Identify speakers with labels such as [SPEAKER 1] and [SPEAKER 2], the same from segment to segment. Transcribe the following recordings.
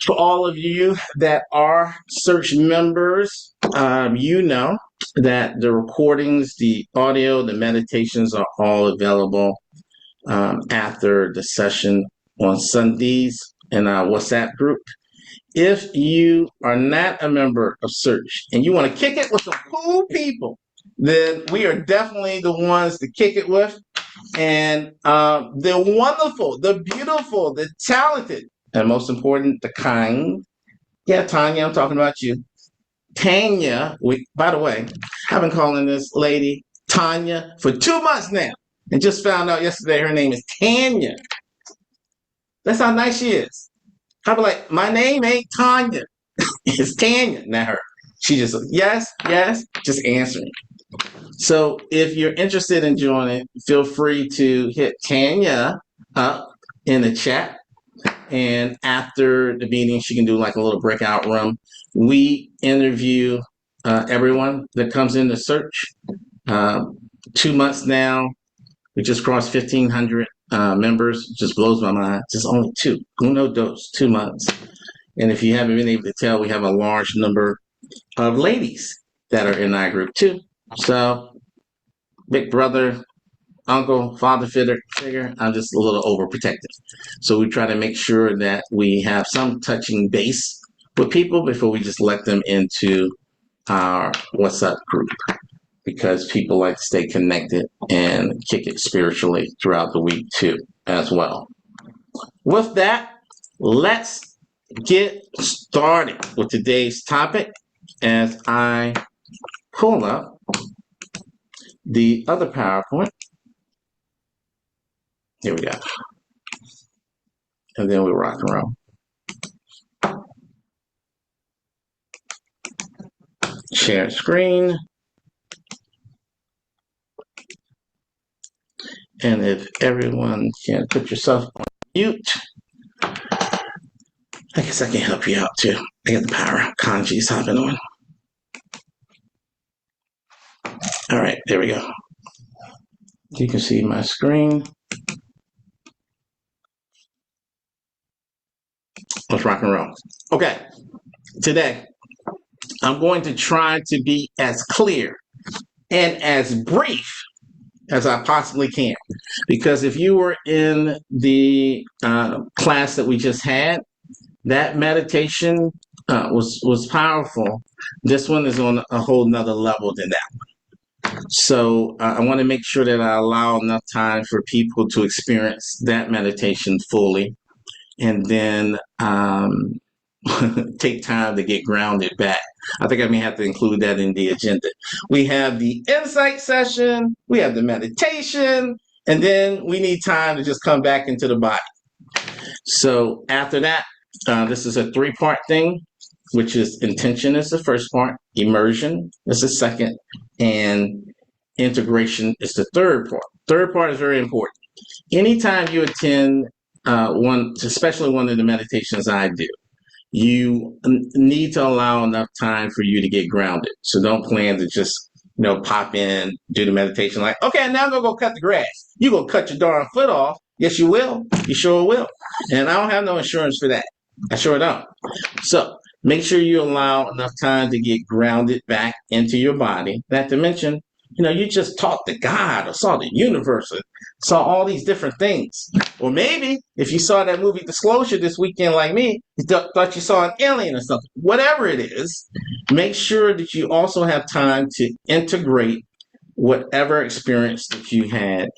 [SPEAKER 1] For all of you that are Search members, you know that the recordings, the audio, the meditations are all available after the session on Sundays in our WhatsApp group. If you are not a member of Search and you want to kick it with some cool people, then we are definitely the ones to kick it with. And the wonderful, the beautiful, the talented, and most important, the kind. Yeah, Tanya, I'm talking about you. Tanya, by the way, I've been calling this lady Tanya for 2 months now, and just found out yesterday her name is Tanya. That's how nice she is. I'll be like, my name ain't Tanya. It's Tanya, not her. She just, yes, just answering. So if you're interested in joining, feel free to hit Tanya up in the chat. And after the meeting, she can do like a little breakout room. We interview everyone that comes in to Search. 2 months now, we just crossed 1,500 members. It just blows my mind. Just only two. Uno dos, 2 months. And if you haven't been able to tell, we have a large number of ladies that are in our group too. So, big brother, uncle, father figure, I'm just a little overprotective. So we try to make sure that we have some touching base with people before we just let them into our WhatsApp group, because people like to stay connected and kick it spiritually throughout the week too, as well. With that, let's get started with today's topic as I pull up the other PowerPoint. Here we go. And then we rock and roll. Share screen. And if everyone can put yourself on mute, I guess I can help you out too. I got the power. Kanji's hopping on. All right, there we go. You can see my screen. Let's rock and roll. Okay, today I'm going to try to be as clear and as brief as I possibly can, because if you were in the class that we just had, that meditation was powerful. This one is on a whole nother level than that one. So I want to make sure that I allow enough time for people to experience that meditation fully, and then take time to get grounded back. I think I may have to include that in the agenda. We have the insight session, we have the meditation, and then we need time to just come back into the body. So after that, this is a 3-part thing, which is intention is the first part, immersion is the second, and integration is the third part. Third part is very important. Anytime you attend one, especially one of the meditations I do, you need to allow enough time for you to get grounded. So don't plan to just, pop in, do the meditation like, okay, now I'm going to go cut the grass. You're going to cut your darn foot off. Yes, you will. You sure will. And I don't have no insurance for that. I sure don't. So make sure you allow enough time to get grounded back into your body. Not to mention, you just talked to God or saw the universe or saw all these different things. Or maybe if you saw that movie Disclosure this weekend like me, you thought you saw an alien or something. Whatever it is, make sure that you also have time to integrate whatever experience that you had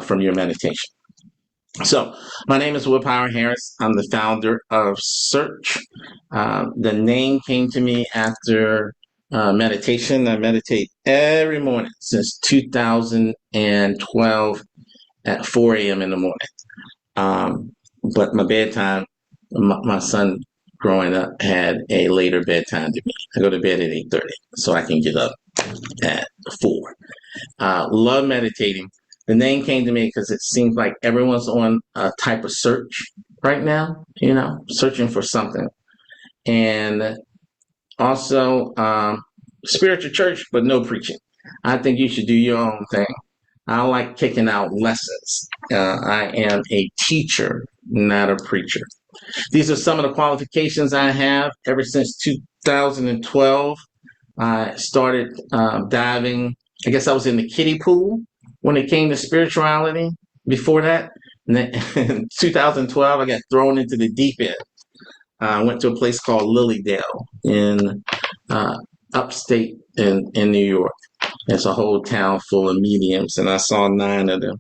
[SPEAKER 1] from your meditation. So my name is Willpower Harris. I'm the founder of Search. The name came to me after meditation. I meditate every morning since 2012 at 4 a.m. in the morning. But my bedtime, my son growing up had a later bedtime than me. I go to bed at 8:30, so I can get up at 4. Love meditating. The name came to me because it seems like everyone's on a type of search right now, searching for something. And also, spiritual church, but no preaching. I think you should do your own thing. I like kicking out lessons. I am a teacher not a preacher. These are some of the qualifications I have. Ever since 2012, I started diving. I guess I was in the kiddie pool when it came to spirituality. Before that, in 2012, I got thrown into the deep end. I went to a place called Lilydale in upstate in New York. It's a whole town full of mediums, and I saw 9 of them.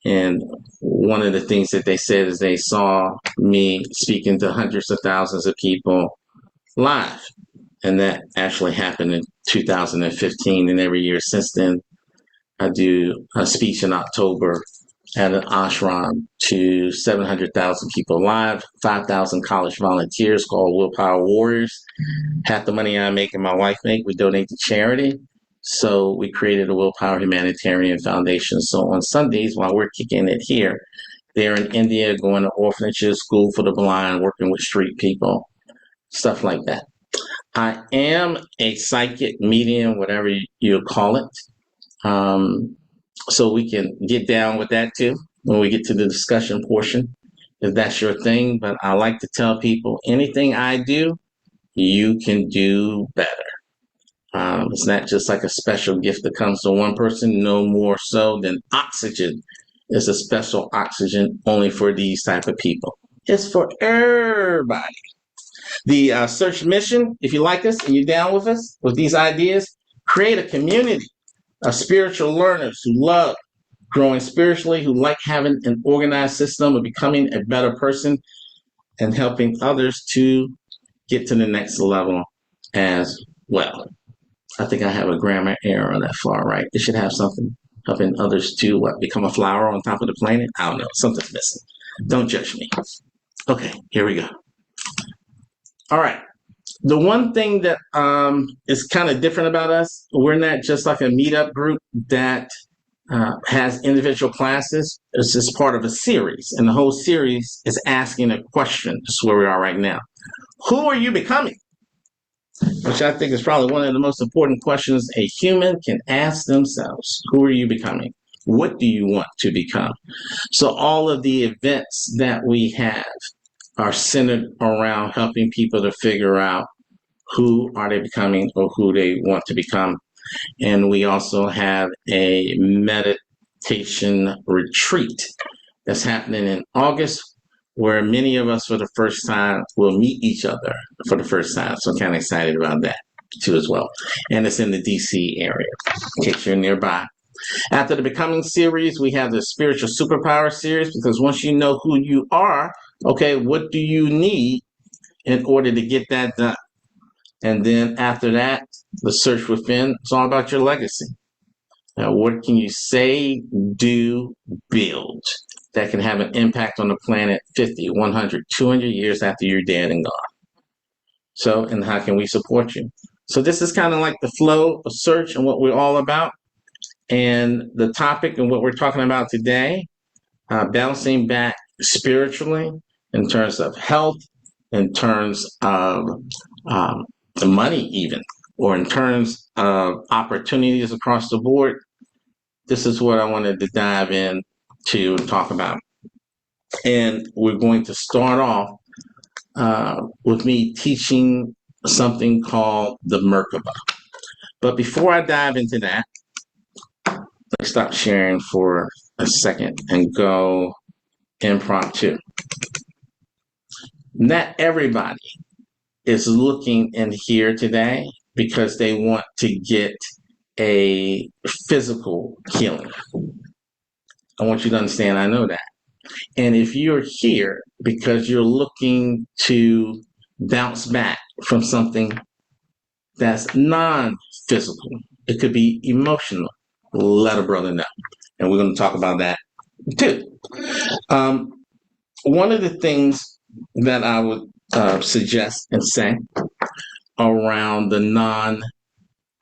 [SPEAKER 1] And one of the things that they said is they saw me speaking to hundreds of thousands of people live. And that actually happened in 2015. And every year since then, I do a speech in October at an ashram to 700,000 people live, 5,000 college volunteers called Willpower Warriors. Half the money I make and my wife make, we donate to charity. So we created a Willpower Humanitarian Foundation. So on Sundays, while we're kicking it here, they're in India, going to orphanages, school for the blind, working with street people, stuff like that. I am a psychic medium, whatever you call it. So we can get down with that too when we get to the discussion portion, if that's your thing. But I like to tell people anything I do, you can do better. It's not just like a special gift that comes to one person, no more so than oxygen is a special oxygen only for these type of people. It's for everybody. The search mission, if you like us and you're down with us with these ideas, create a community of spiritual learners who love growing spiritually, who like having an organized system of becoming a better person and helping others to get to the next level as well. I think I have a grammar error on that far right. It should have something helping others to become a flower on top of the planet. I don't know. Something's missing. Don't judge me. Okay, here we go. All right. The one thing that is kind of different about us, we're not just like a meetup group that has individual classes. It's just part of a series. And the whole series is asking a question. That's where we are right now. Who are you becoming? Which I think is probably one of the most important questions a human can ask themselves. Who are you becoming? What do you want to become? So all of the events that we have are centered around helping people to figure out who are they becoming or who they want to become. And we also have a meditation retreat that's happening in August, where many of us for the first time will meet each other for the first time. So I'm kind of excited about that too as well. And it's in the DC area, in case you're nearby. After the Becoming series, we have the Spiritual Superpower series, because once you know who you are, okay, what do you need in order to get that done? And then after that, the Search Within, it's all about your legacy. Now, what can you say, do, build that can have an impact on the planet 50, 100, 200 years after you're dead and gone? So, and how can we support you? So this is kind of like the flow of Search and what we're all about. And the topic and what we're talking about today, bouncing back spiritually in terms of health, in terms of the money even, or in terms of opportunities across the board. This is what I wanted to dive in to talk about. And we're going to start off with me teaching something called the Merkaba. But before I dive into that, let's stop sharing for a second and go impromptu. Not everybody is looking in here today because they want to get a physical healing. I want you to understand, I know that. And if you're here because you're looking to bounce back from something that's non-physical, it could be emotional, let a brother know. And we're going to talk about that too. One of the things that I would suggest and say around the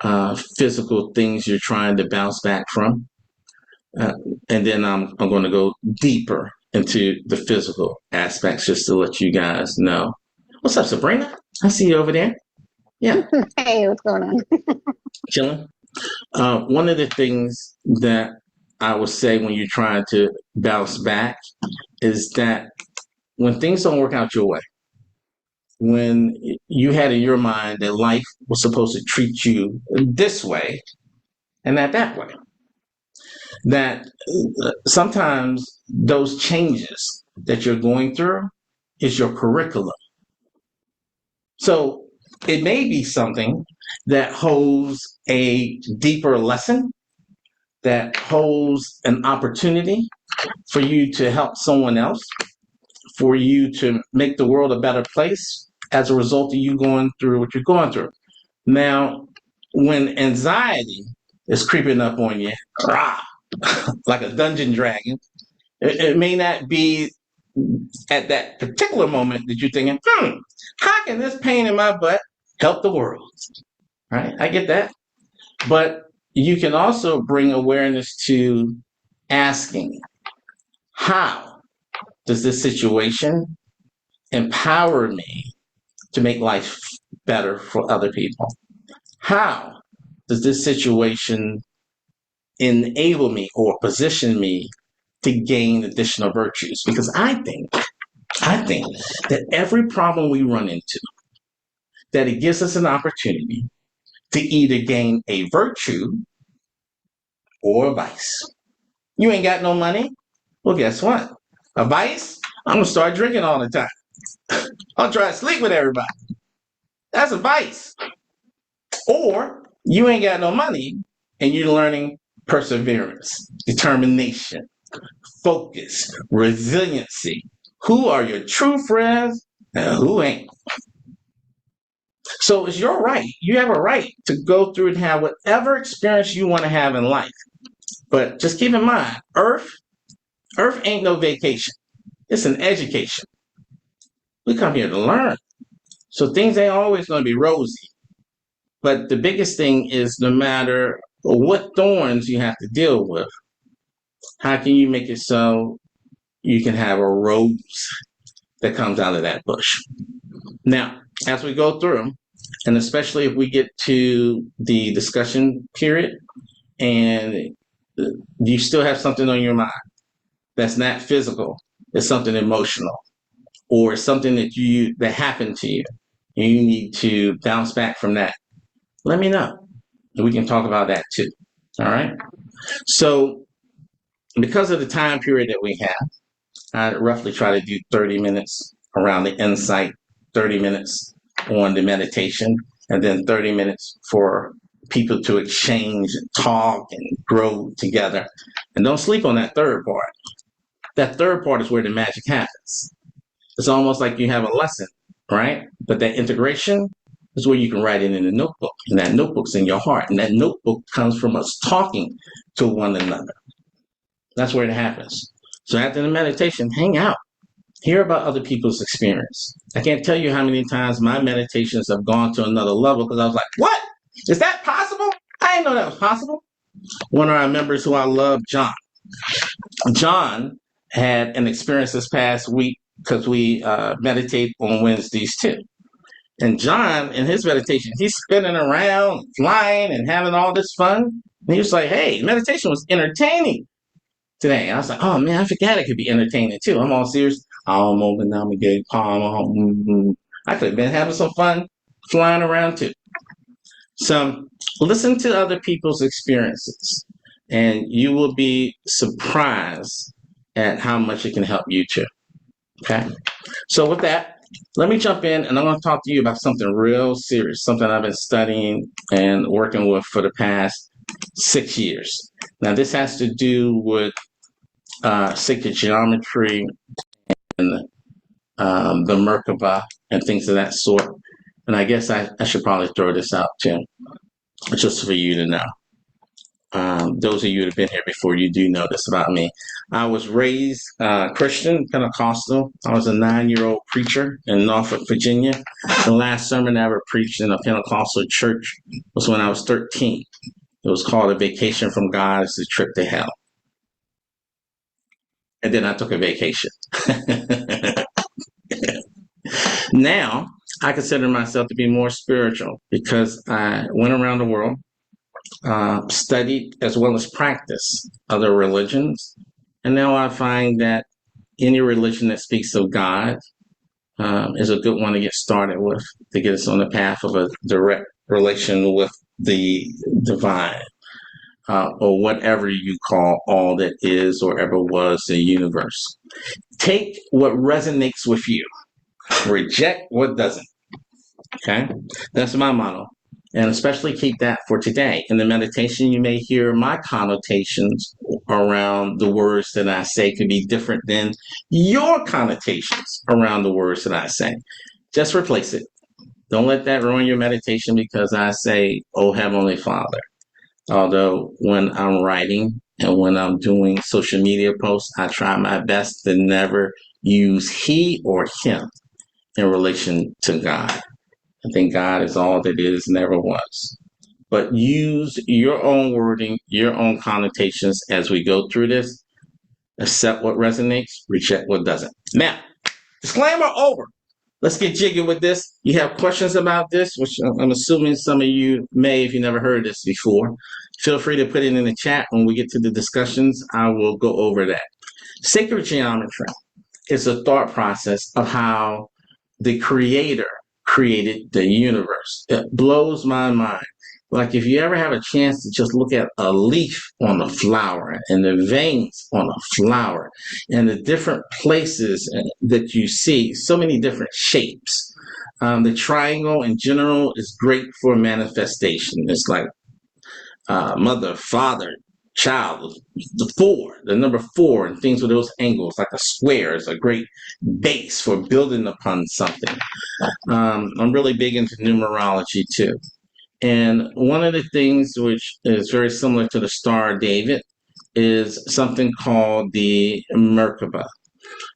[SPEAKER 1] non-physical things you're trying to bounce back from, and then I'm going to go deeper into the physical aspects just to let you guys know. What's up, Sabrina? I see you over there. Yeah.
[SPEAKER 2] Hey, what's going on?
[SPEAKER 1] Chilling. One of the things that I would say when you're trying to bounce back is that when things don't work out your way, when you had in your mind that life was supposed to treat you this way and not that way, that sometimes those changes that you're going through is your curriculum. So it may be something that holds a deeper lesson, that holds an opportunity for you to help someone else, for you to make the world a better place as a result of you going through what you're going through. Now, when anxiety is creeping up on you, like a dungeon dragon, it may not be at that particular moment that you're thinking, how can this pain in my butt help the world? Right? I get that. But you can also bring awareness to asking, how does this situation empower me to make life better for other people? How does this situation enable me or position me to gain additional virtues? Because I think that every problem we run into, that it gives us an opportunity to either gain a virtue or a vice. You ain't got no money? Well, guess what? A vice? I'm gonna start drinking all the time. I'll try to sleep with everybody. That's a vice. Or you ain't got no money and you're learning perseverance, determination, focus, resiliency. Who are your true friends and who ain't? So it's your right. You have a right to go through and have whatever experience you want to have in life. But just keep in mind, Earth ain't no vacation. It's an education. We come here to learn. So things ain't always going to be rosy. But the biggest thing is no matter what thorns you have to deal with, how can you make it so you can have a rose that comes out of that bush? Now, as we go through, and especially if we get to the discussion period and you still have something on your mind that's not physical, it's something emotional, or something that happened to you, and you need to bounce back from that, let me know. And we can talk about that too. All right. So because of the time period that we have, I roughly try to do 30 minutes around the insight, 30 minutes on the meditation, and then 30 minutes for people to exchange and talk and grow together. And don't sleep on that third part. That third part is where the magic happens. It's almost like you have a lesson, right? But that integration is where you can write it in a notebook. And that notebook's in your heart. And that notebook comes from us talking to one another. That's where it happens. So after the meditation, hang out. Hear about other people's experience. I can't tell you how many times my meditations have gone to another level because I was like, what? Is that possible? I didn't know that was possible. One of our members who I love, John had an experience this past week because we meditate on Wednesdays too. And John, in his meditation, he's spinning around, flying, and having all this fun. And he was like, hey, meditation was entertaining today. I was like, oh man, I forgot it could be entertaining too. I'm all serious. I could have been having some fun flying around too. So listen to other people's experiences and you will be surprised at how much it can help you too. Okay. So with that, let me jump in and I'm going to talk to you about something real serious, something I've been studying and working with for the past 6 years. Now this has to do with sacred geometry and the Merkaba and things of that sort. And I guess I should probably throw this out too, just for you to know. Those of you that have been here before, you do know this about me. I was raised Christian, Pentecostal. I was a 9-year-old preacher in Norfolk, Virginia. The last sermon I ever preached in a Pentecostal church was when I was 13. It was called A Vacation from God is a Trip to Hell. And then I took a vacation. Now, I consider myself to be more spiritual because I went around the world, studied as well as practiced other religions. And now I find that any religion that speaks of God is a good one to get started with, to get us on the path of a direct relation with the divine, or whatever you call all that is or ever was the universe. Take what resonates with you. Reject what doesn't. Okay? That's my motto. And especially keep that for today. In the meditation, you may hear my connotations around the words that I say could be different than your connotations around the words that I say. Just replace it. Don't let that ruin your meditation because I say, "Oh, Heavenly Father." Although when I'm writing and when I'm doing social media posts, I try my best to never use he or him in relation to God. I think God is all that is, never was. But use your own wording, your own connotations as we go through this. Accept what resonates, reject what doesn't. Now, disclaimer over. Let's get jiggy with this. You have questions about this, which I'm assuming some of you may, if you never heard this before. Feel free to put it in the chat. When we get to the discussions, I will go over that. Sacred geometry is a thought process of how the creator created the universe. It blows my mind. Like if you ever have a chance to just look at a leaf on a flower and the veins on a flower and the different places that you see, so many different shapes. The triangle in general is great for manifestation. It's like mother, father, child, the number four, and things with those angles, like a square, is a great base for building upon something. I'm really big into numerology too. And one of the things which is very similar to the Star of David is something called the Merkaba.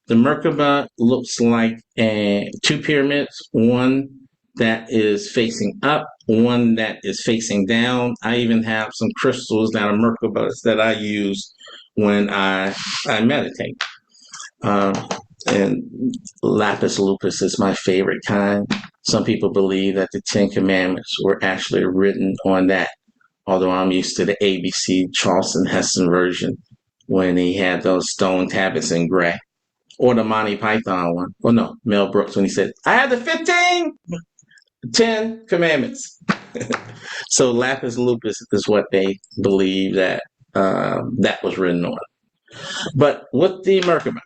[SPEAKER 1] The Merkaba looks like two pyramids, one that is facing up, one that is facing down. I even have some crystals that are Merkabas that I use when I meditate. And lapis lazuli is my favorite kind. Some people believe that the Ten Commandments were actually written on that, although I'm used to the ABC Charleston Heston version when he had those stone tablets in gray. Or the Monty Python one. Well, no, Mel Brooks when he said, "I had the 10 Commandments." So lapis lazuli is what they believe that that was written on. But with the Merkaba,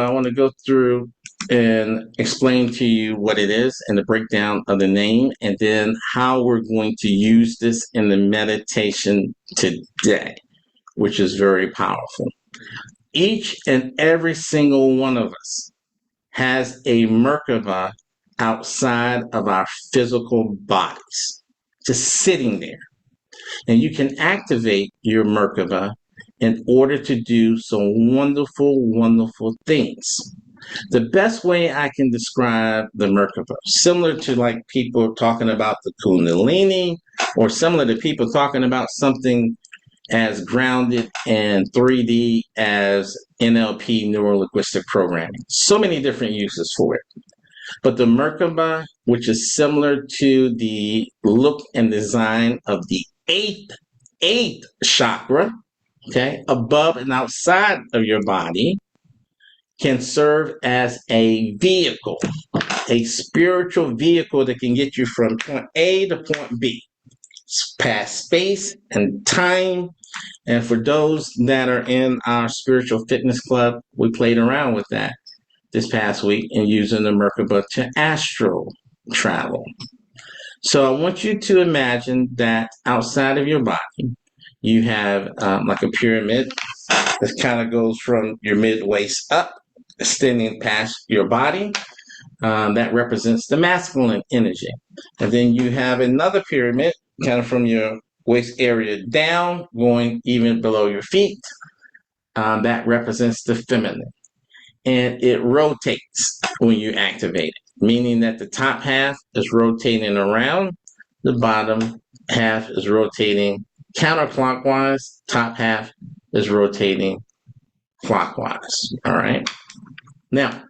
[SPEAKER 1] I want to go through and explain to you what it is and the breakdown of the name, and then how we're going to use this in the meditation today, which is very powerful. Each and every single one of us has a Merkaba outside of our physical bodies, just sitting there. And you can activate your Merkaba in order to do some wonderful, wonderful things. The best way I can describe the Merkaba, similar to like people talking about the Kundalini, or similar to people talking about something as grounded and 3D as NLP, neuro-linguistic programming. So many different uses for it. But the Merkaba, which is similar to the look and design of the eighth chakra, okay, above and outside of your body, can serve as a vehicle, a spiritual vehicle that can get you from point A to point B, past space and time. And for those that are in our spiritual fitness club, we played around with that this past week and using the Merkaba to astral travel. So I want you to imagine that outside of your body, you have like a pyramid that kind of goes from your mid-waist up, extending past your body. That represents the masculine energy. And then you have another pyramid kind of from your waist area down, going even below your feet. That represents the feminine. And it rotates when you activate it, meaning that the top half is rotating around, the bottom half is rotating counterclockwise, top half is rotating clockwise. All right. Now,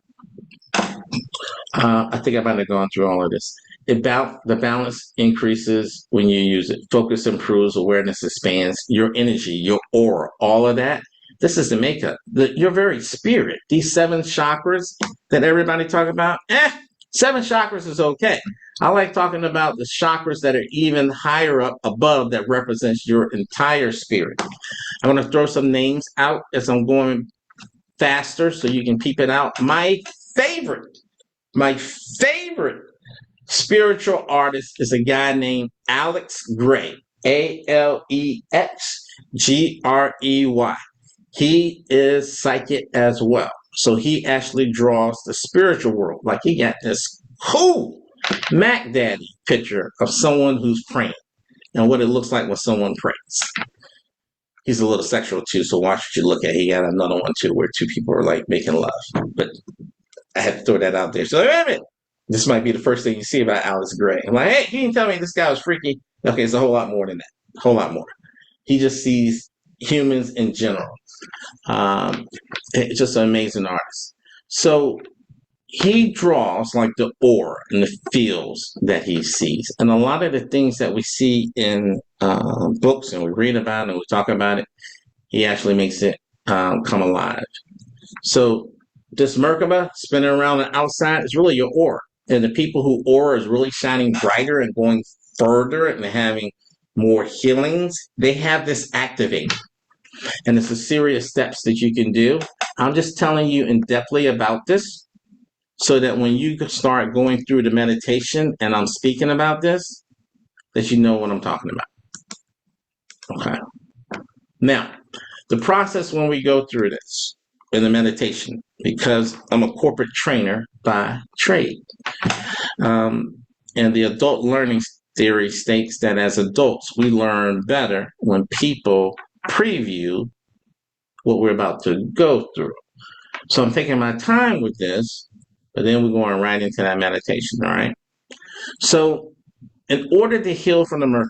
[SPEAKER 1] I think I might have gone through all of this. The balance increases when you use it. Focus improves, awareness expands, your energy, your aura, all of that This is the makeup. Your very spirit. These 7 chakras that everybody talk about, 7 chakras is okay. I like talking about the chakras that are even higher up above that represents your entire spirit. I'm going to throw some names out as I'm going faster so you can peep it out. My favorite spiritual artist is a guy named Alex Grey, Alexgrey. He is psychic as well. So he actually draws the spiritual world. Like he got this cool Mac Daddy picture of someone who's praying and what it looks like when someone prays. He's a little sexual too, so watch what you look at. He got another one too where 2 people are like making love. But I had to throw that out there. So like, wait a minute. This might be the first thing you see about Alex Grey. I'm like, hey, he didn't tell me this guy was freaky. Okay, it's a whole lot more than that. A whole lot more. He just sees humans in general. It's just an amazing artist. So he draws like the aura and the feels that he sees. And a lot of the things that we see in books and we read about and we talk about it, he actually makes it come alive. So this Merkaba spinning around the outside is really your aura. And the people who aura is really shining brighter and going further and having more healings, they have this activated. And it's a series of steps that you can do. I'm just telling you in depthly about this so that when you start going through the meditation and I'm speaking about this, that you know what I'm talking about. Okay. Now, the process when we go through this in the meditation, because I'm a corporate trainer by trade. And the adult learning theory states that as adults, we learn better when people preview what we're about to go through. So I'm taking my time with this, but then we're going right into that meditation, all right? So in order to heal from the Merkaba,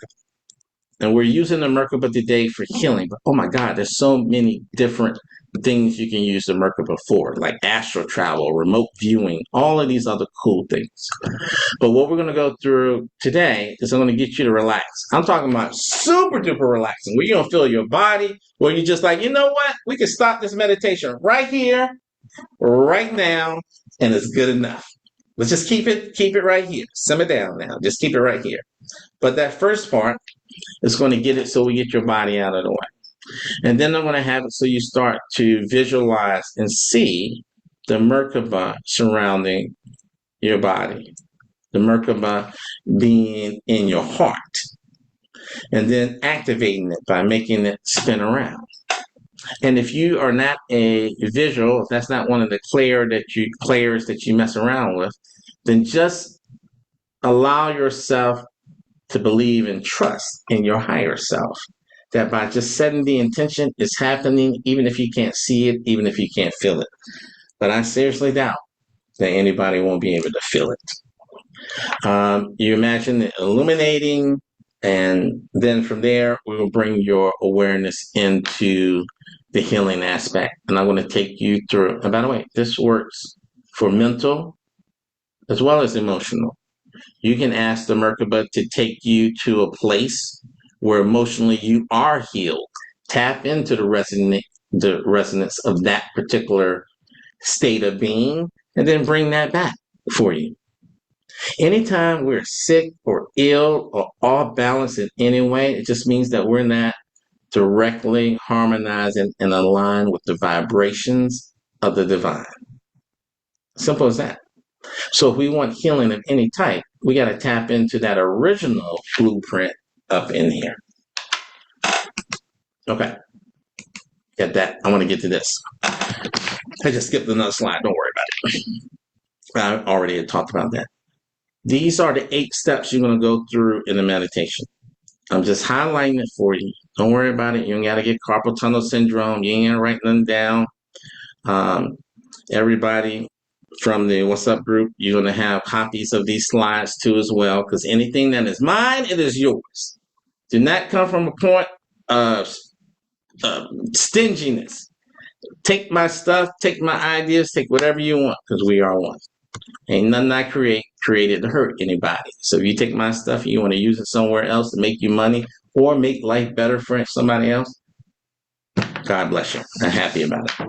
[SPEAKER 1] and we're using the Merkaba today for healing, but oh my God, there's so many different things you can use the Merkaba for, like astral travel, remote viewing, all of these other cool things. But what we're going to go through today is I'm going to get you to relax. I'm talking about super duper relaxing, where you're going to feel your body, where you're just like, you know what? We can stop this meditation right here, right now, and it's good enough. Let's just keep it right here. Simmer down now. Just keep it right here. But that first part is going to get it so we get your body out of the way. And then I'm going to have it so you start to visualize and see the Merkaba surrounding your body. The Merkaba being in your heart. And then activating it by making it spin around. And if you are not a visual, if that's not one of the clairs that you mess around with, then just allow yourself to believe and trust in your higher self. That by just setting the intention, it's happening, even if you can't see it, even if you can't feel it. But I seriously doubt that anybody won't be able to feel it. You imagine it illuminating, and then from there, we will bring your awareness into the healing aspect. And I'm going to take you through. And by the way, this works for mental as well as emotional. You can ask the Merkaba to take you to a place where emotionally you are healed. Tap into the resonance of that particular state of being, and then bring that back for you. Anytime we're sick or ill or off balance in any way, it just means that we're not directly harmonizing and aligned with the vibrations of the divine. Simple as that. So if we want healing of any type, we got to tap into that original blueprint up in here. Okay. Get that. I want to get to this. I just skipped another slide. Don't worry about it. I already had talked about that. These are the 8 steps you're going to go through in the meditation. I'm just highlighting it for you. Don't worry about it. You ain't got to get carpal tunnel syndrome. You ain't got to write nothing down. Everybody from the What's Up group, you're going to have copies of these slides too as well, because anything that is mine, it is yours. Do not come from a point of stinginess. Take my stuff, take my ideas, take whatever you want, because we are one. Ain't nothing I created to hurt anybody. So if you take my stuff and you want to use it somewhere else to make you money or make life better for somebody else, God bless you. I'm happy about it.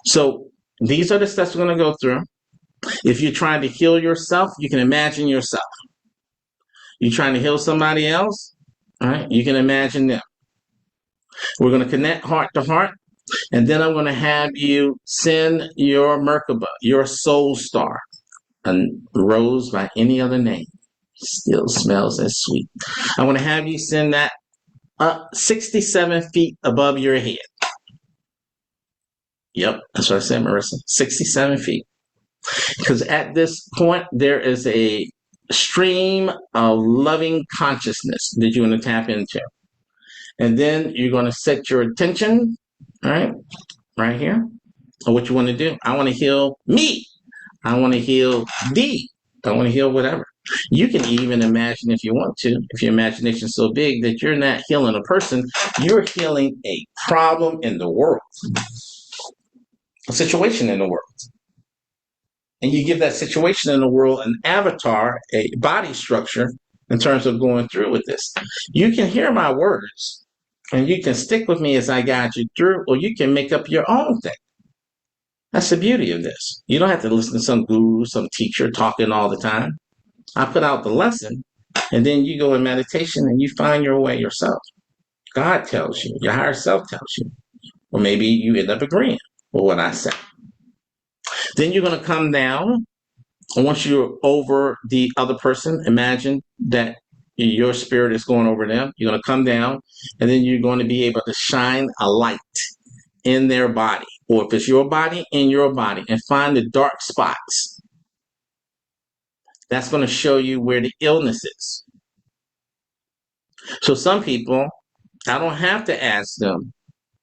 [SPEAKER 1] So these are the steps we're going to go through. If you're trying to heal yourself, you can imagine yourself. You're trying to heal somebody else, all right? You can imagine them. We're going to connect heart to heart, and then I'm going to have you send your Merkaba, your soul star, a rose by any other name. Still smells as sweet. I want to have you send that up 67 feet above your head. Yep, that's what I said, Marissa. 67 feet. Because at this point, there is a stream of loving consciousness that you want to tap into. And then you're going to set your attention, all right here, on what you want to do. I want to heal me. I want to heal thee. I want to heal whatever. You can even imagine if you want to, if your imagination is so big that you're not healing a person, you're healing a problem in the world, a situation in the world. And you give that situation in the world an avatar, a body structure in terms of going through with this. You can hear my words and you can stick with me as I guide you through, or you can make up your own thing. That's the beauty of this. You don't have to listen to some guru, some teacher talking all the time. I put out the lesson, and then you go in meditation and you find your way yourself. God tells you, your higher self tells you, or maybe you end up agreeing with what I say. Then you're going to come down, and once you're over the other person, imagine that your spirit is going over them. You're going to come down, and then you're going to be able to shine a light in their body, or if it's your body, in your body, and find the dark spots. That's going to show you where the illness is. So some people, I don't have to ask them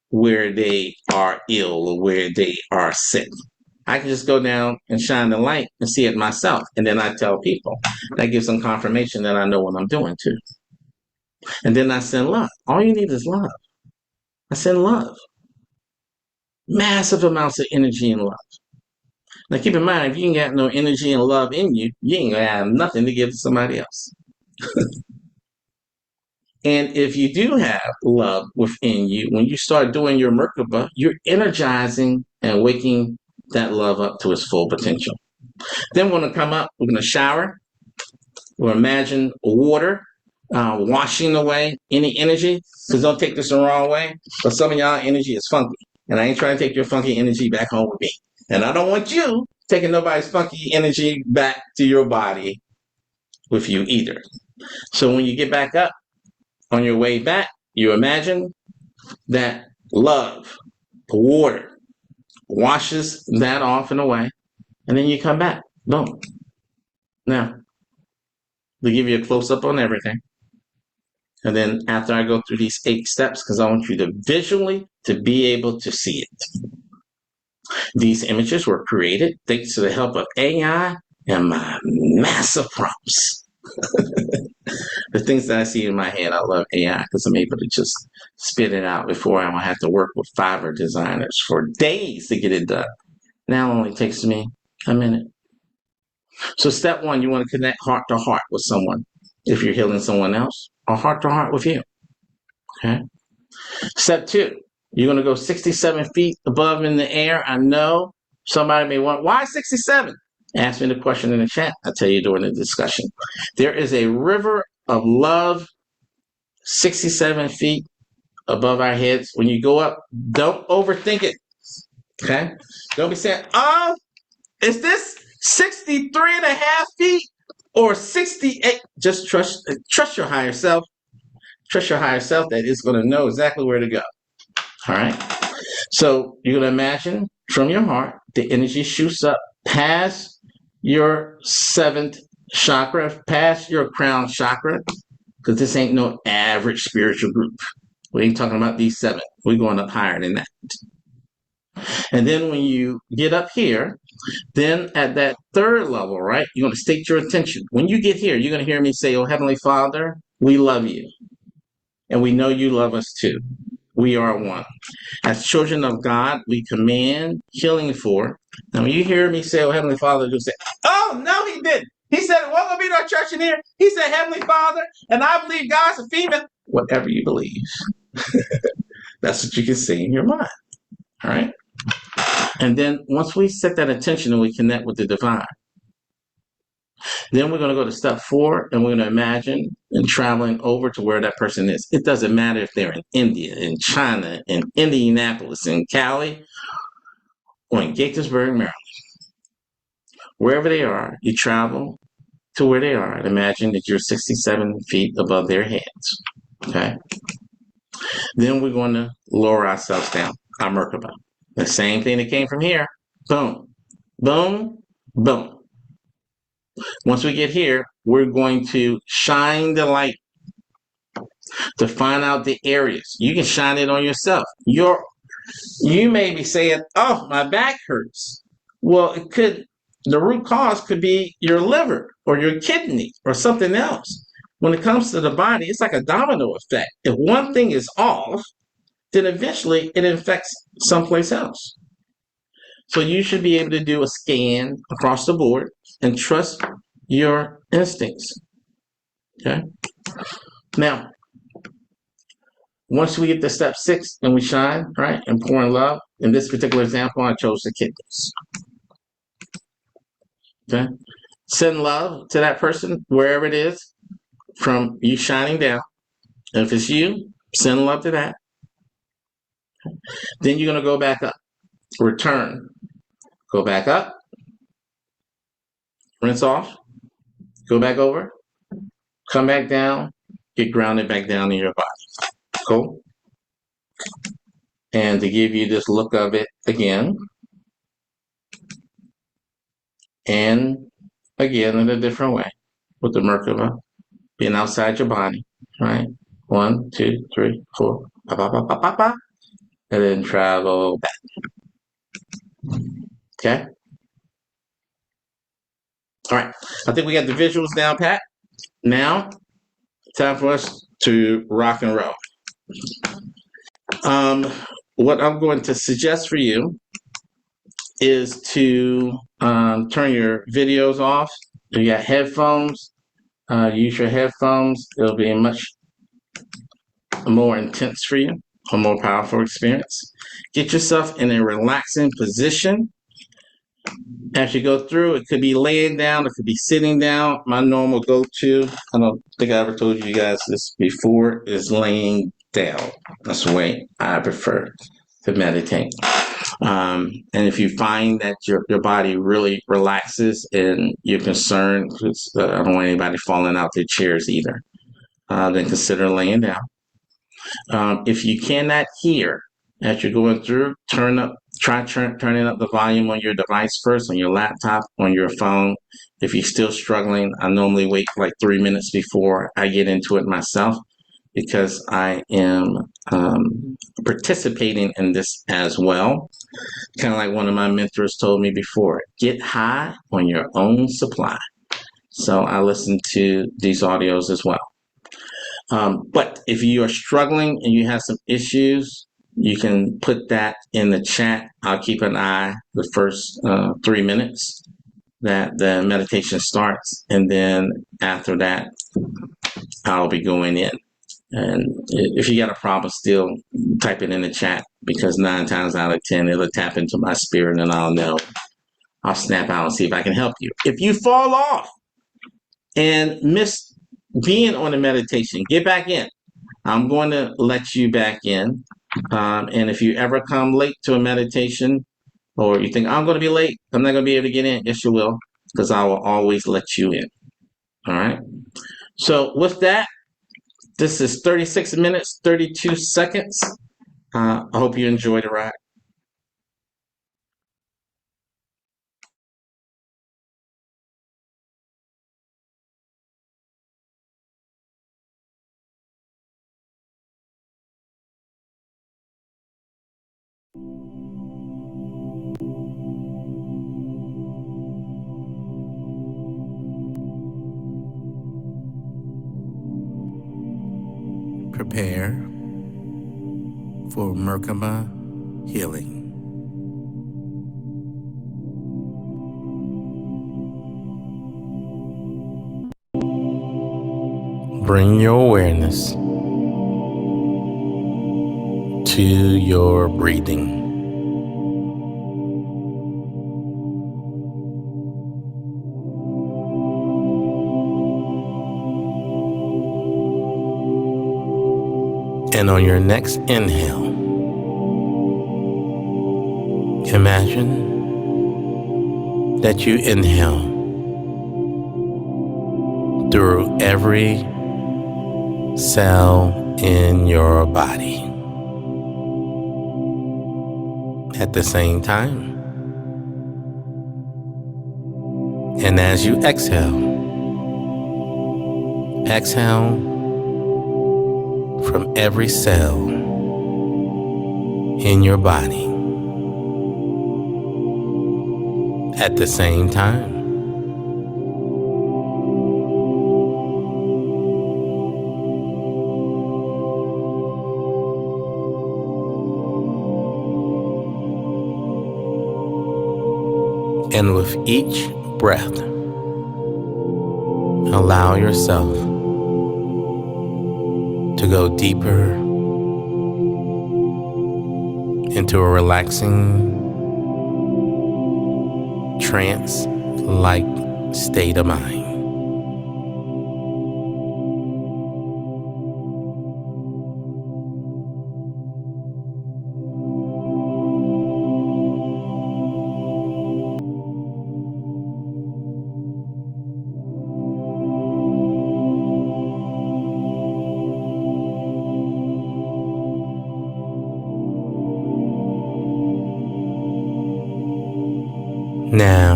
[SPEAKER 1] where they are ill or where they are sick. I can just go down and shine the light and see it myself. And then I tell people. That gives them confirmation that I know what I'm doing too. And then I send love. All you need is love. I send love. Massive amounts of energy and love. Now keep in mind, if you ain't got no energy and love in you, you ain't gonna have nothing to give to somebody else. And if you do have love within you, when you start doing your Merkaba, you're energizing and waking that love up to its full potential. Then we're going to come up, we're going to shower. We'll imagine water washing away any energy. Because don't take this the wrong way, but some of y'all energy is funky. And I ain't trying to take your funky energy back home with me. And I don't want you taking nobody's funky energy back to your body with you either. So when you get back up, on your way back, you imagine that love, the water, washes that off and away, and then you come back. Boom. Now, we give you a close-up on everything. And then after I go through these 8 steps, because I want you to visually to be able to see it. These images were created thanks to the help of AI and my massive prompts. The things that I see in my head, I love AI because I'm able to just spit it out before I have to work with Fiverr designers for days to get it done. Now it only takes me a minute. So step 1, you want to connect heart to heart with someone if you're healing someone else, or heart to heart with you. Okay. Step 2, you're going to go 67 feet above in the air. I know somebody may want, why 67? Ask me the question in the chat. I'll tell you during the discussion. There is a river of love 67 feet above our heads. When you go up, don't overthink it. Okay? Don't be saying, oh, is this 63 and a half feet or 68? Just trust your higher self. Trust your higher self that it's going to know exactly where to go. All right? So you're going to imagine from your heart, the energy shoots up past your 7th chakra, past your crown chakra, because this ain't no average spiritual group. We ain't talking about these 7. We're going up higher than that. And then when you get up here, then at that 3rd level, right, you're going to state your intention. When you get here, you're going to hear me say, oh, Heavenly Father, we love you. And we know you love us too. We are one. As children of God, we command healing for. Now, when you hear me say, oh, Heavenly Father, you'll say, oh, no, he didn't. He said, it wasn't going to be no church in here. He said, Heavenly Father, and I believe God's a female. Whatever you believe. That's what you can see in your mind. All right. And then once we set that attention and we connect with the divine, then we're going to go to step 4 and we're going to imagine and traveling over to where that person is. It doesn't matter if they're in India, in China, in Indianapolis, in Cali, or in Gaithersburg, Maryland. Wherever they are, you travel to where they are and imagine that you're 67 feet above their heads. Okay. Then we're going to lower ourselves down, our Merkaba. The same thing that came from here. Boom, boom, boom. Once we get here, we're going to shine the light to find out the areas. You can shine it on yourself. You may be saying, "Oh, my back hurts." Well, the root cause could be your liver or your kidney or something else. When it comes to the body, it's like a domino effect. If one thing is off, then eventually it infects someplace else. So you should be able to do a scan across the board and trust your instincts. Okay. Now, once we get to step 6 and we shine, right, and pour in love, in this particular example, I chose the kidneys. Okay. Send love to that person, wherever it is, from you shining down. And if it's you, send love to that. Then you're going to go back up. Return. Go back up. Rinse off. Go back over. Come back down. Get grounded back down in your body. Cool? And to give you this look of it again. And again in a different way. With the Merkaba being outside your body. Right? 1, 2, 3, 4. Ba, ba, ba, ba, ba, ba. And then travel back. Okay? All right. I think we got the visuals down pat. Now, time for us to rock and roll. What I'm going to suggest for you is to turn your videos off. If you got headphones, use your headphones. It'll be much more intense for you, a more powerful experience. Get yourself in a relaxing position. As you go through, it could be laying down, it could be sitting down. My normal go-to, I don't think I ever told you guys this before, is laying down. That's the way I prefer to meditate. And if you find that your body really relaxes and you're concerned, because I don't want anybody falling out their chairs either, then consider laying down. If you cannot hear as you're going through, turning up the volume on your device first, on your laptop, on your phone. If you're still struggling, I normally wait like 3 minutes before I get into it myself, because I am participating in this as well. Kind of like one of my mentors told me before, get high on your own supply. So I listen to these audios as well. But if you are struggling and you have some issues, you can put that in the chat. I'll keep an eye the first 3 minutes that the meditation starts. And then after that, I'll be going in. And if you got a problem still, type it in the chat, because 9 times out of 10, it'll tap into my spirit and I'll know. I'll snap out and see if I can help you. If you fall off and miss being on the meditation, get back in. I'm going to let you back in. And if you ever come late to a meditation, or you think, I'm going to be late, I'm not going to be able to get in, yes, you will, because I will always let you in. All right. So with that, this is 36 minutes, 32 seconds. I hope you enjoyed the ride. Prepare for Merkaba healing. Bring your awareness to into your breathing. And on your next inhale, imagine that you inhale through every cell in your body. At the same time, and as you exhale from every cell in your body. At the same time, and with each breath, allow yourself to go deeper into a relaxing, trance-like state of mind. Now,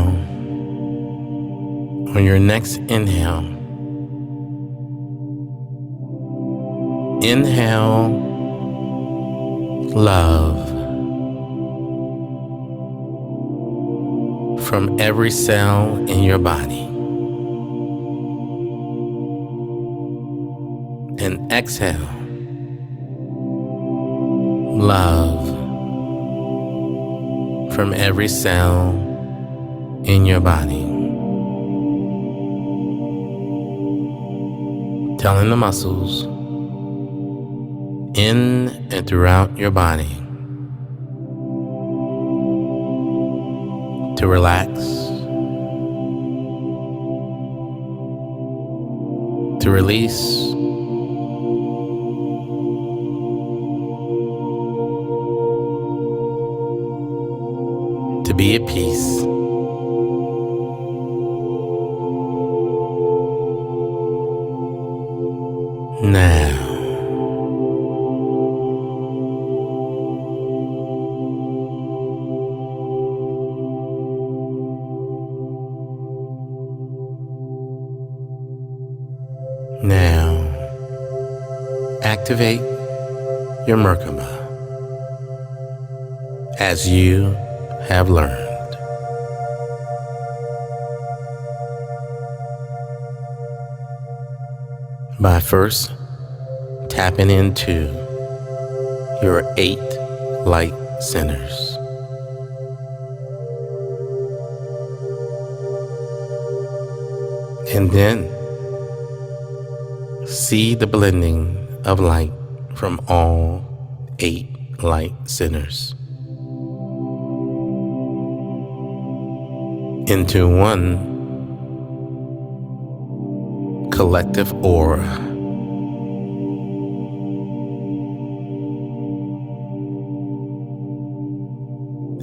[SPEAKER 1] on your next inhale, inhale love from every cell in your body. And exhale love from every cell in your body. Telling the muscles in and throughout your body to relax, to release, to be at peace. Now, activate your Merkaba as you have learned. By first tapping into your 8 light centers. And then see the blending of light from all 8 light centers into one collective aura.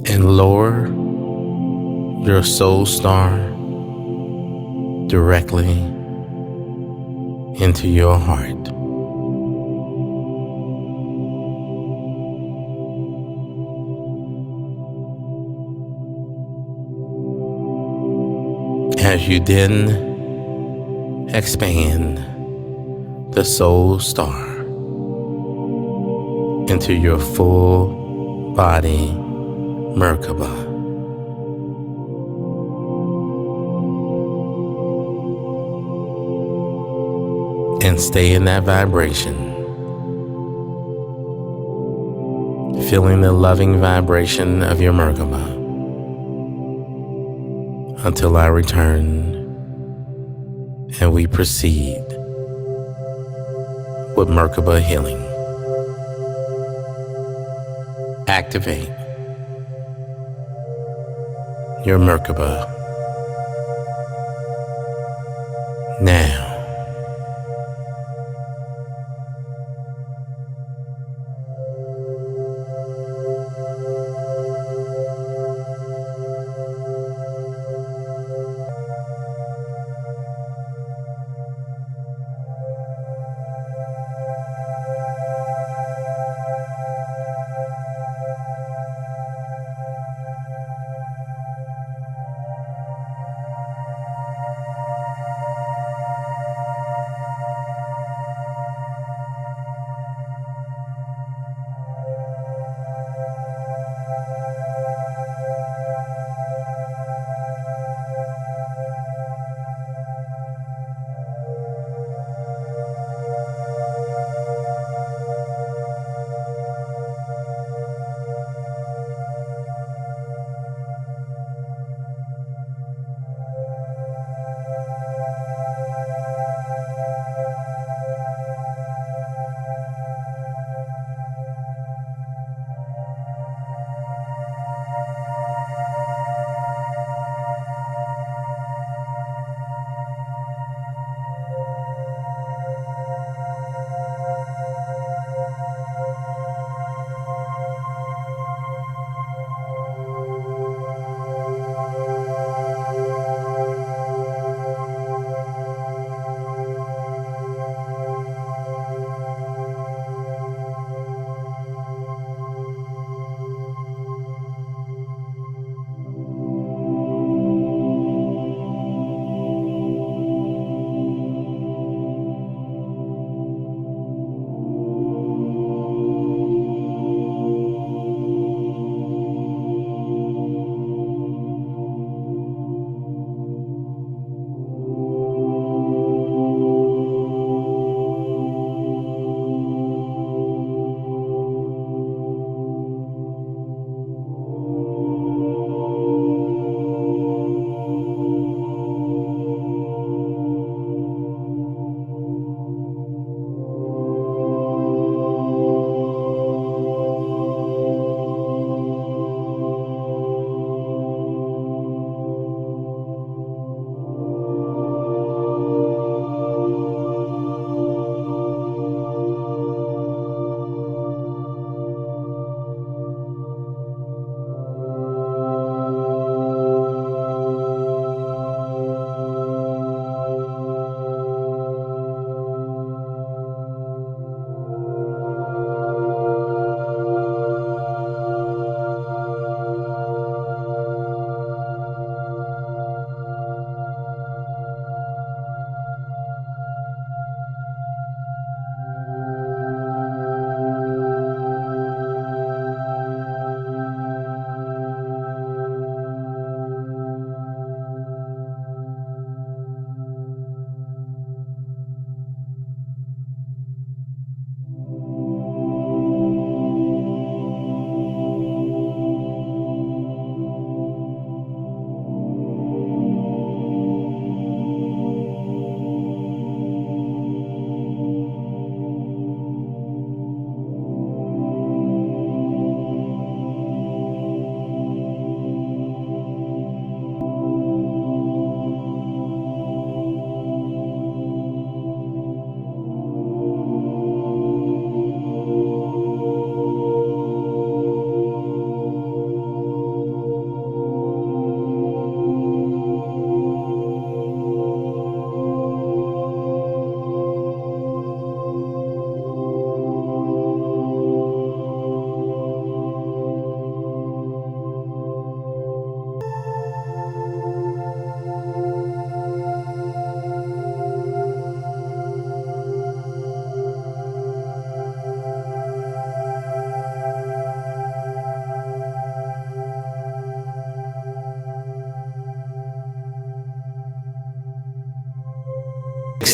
[SPEAKER 1] And lower your soul star directly into your heart. As you then expand the soul star into your full body Merkaba. And stay in that vibration, feeling the loving vibration of your Merkaba until I return and we proceed with Merkaba healing.
[SPEAKER 2] Activate your Merkaba now.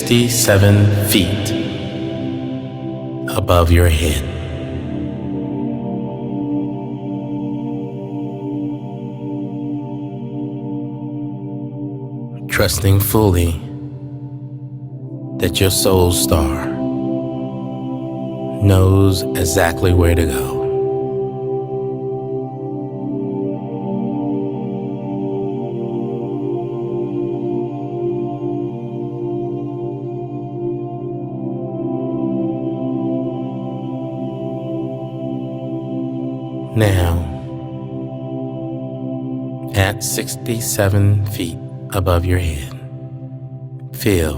[SPEAKER 2] "67 feet above your head. Trusting fully that your soul star knows exactly where to go. Now, at 67 feet above your head, feel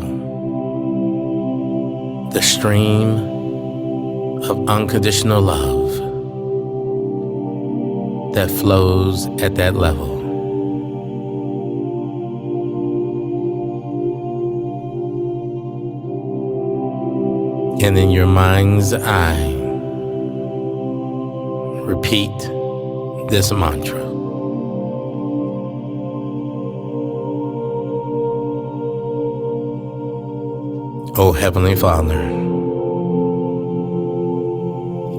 [SPEAKER 2] the stream of unconditional love that flows at that level. And in your mind's eye, repeat this mantra. Oh, Heavenly Father,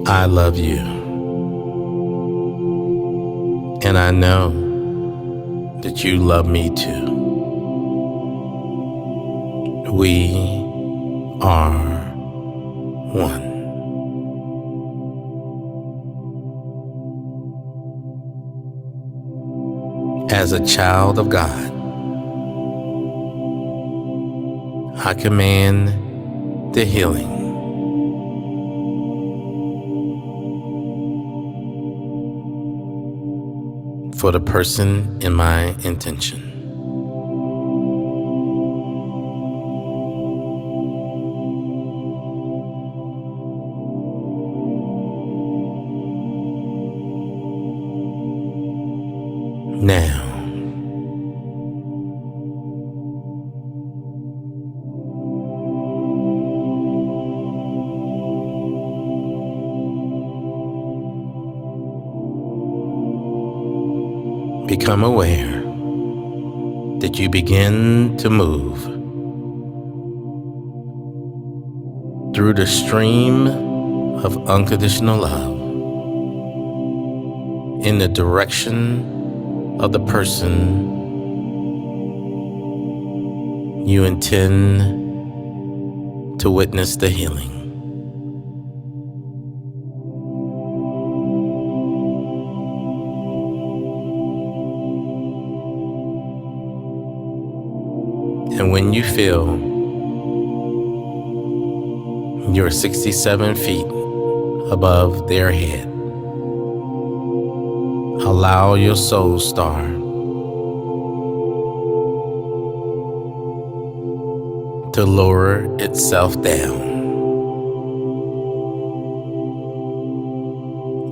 [SPEAKER 2] I love you. And I know that you love me too. We are one. As a child of God, I command the healing for the person in my intention. Now, become aware that you begin to move through the stream of unconditional love in the direction of the person you intend to witness the healing. And when you feel you're 67 feet above their head, allow your soul star to lower itself down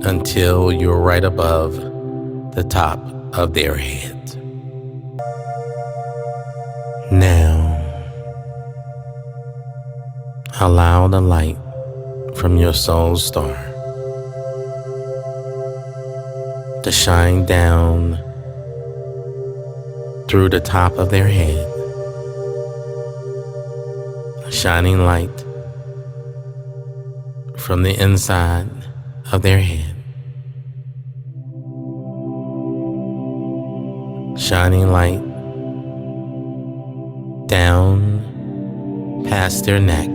[SPEAKER 2] until you're right above the top of their head. Now, allow the light from your soul star to shine down through the top of their head, shining light from the inside of their head, shining light down past their neck,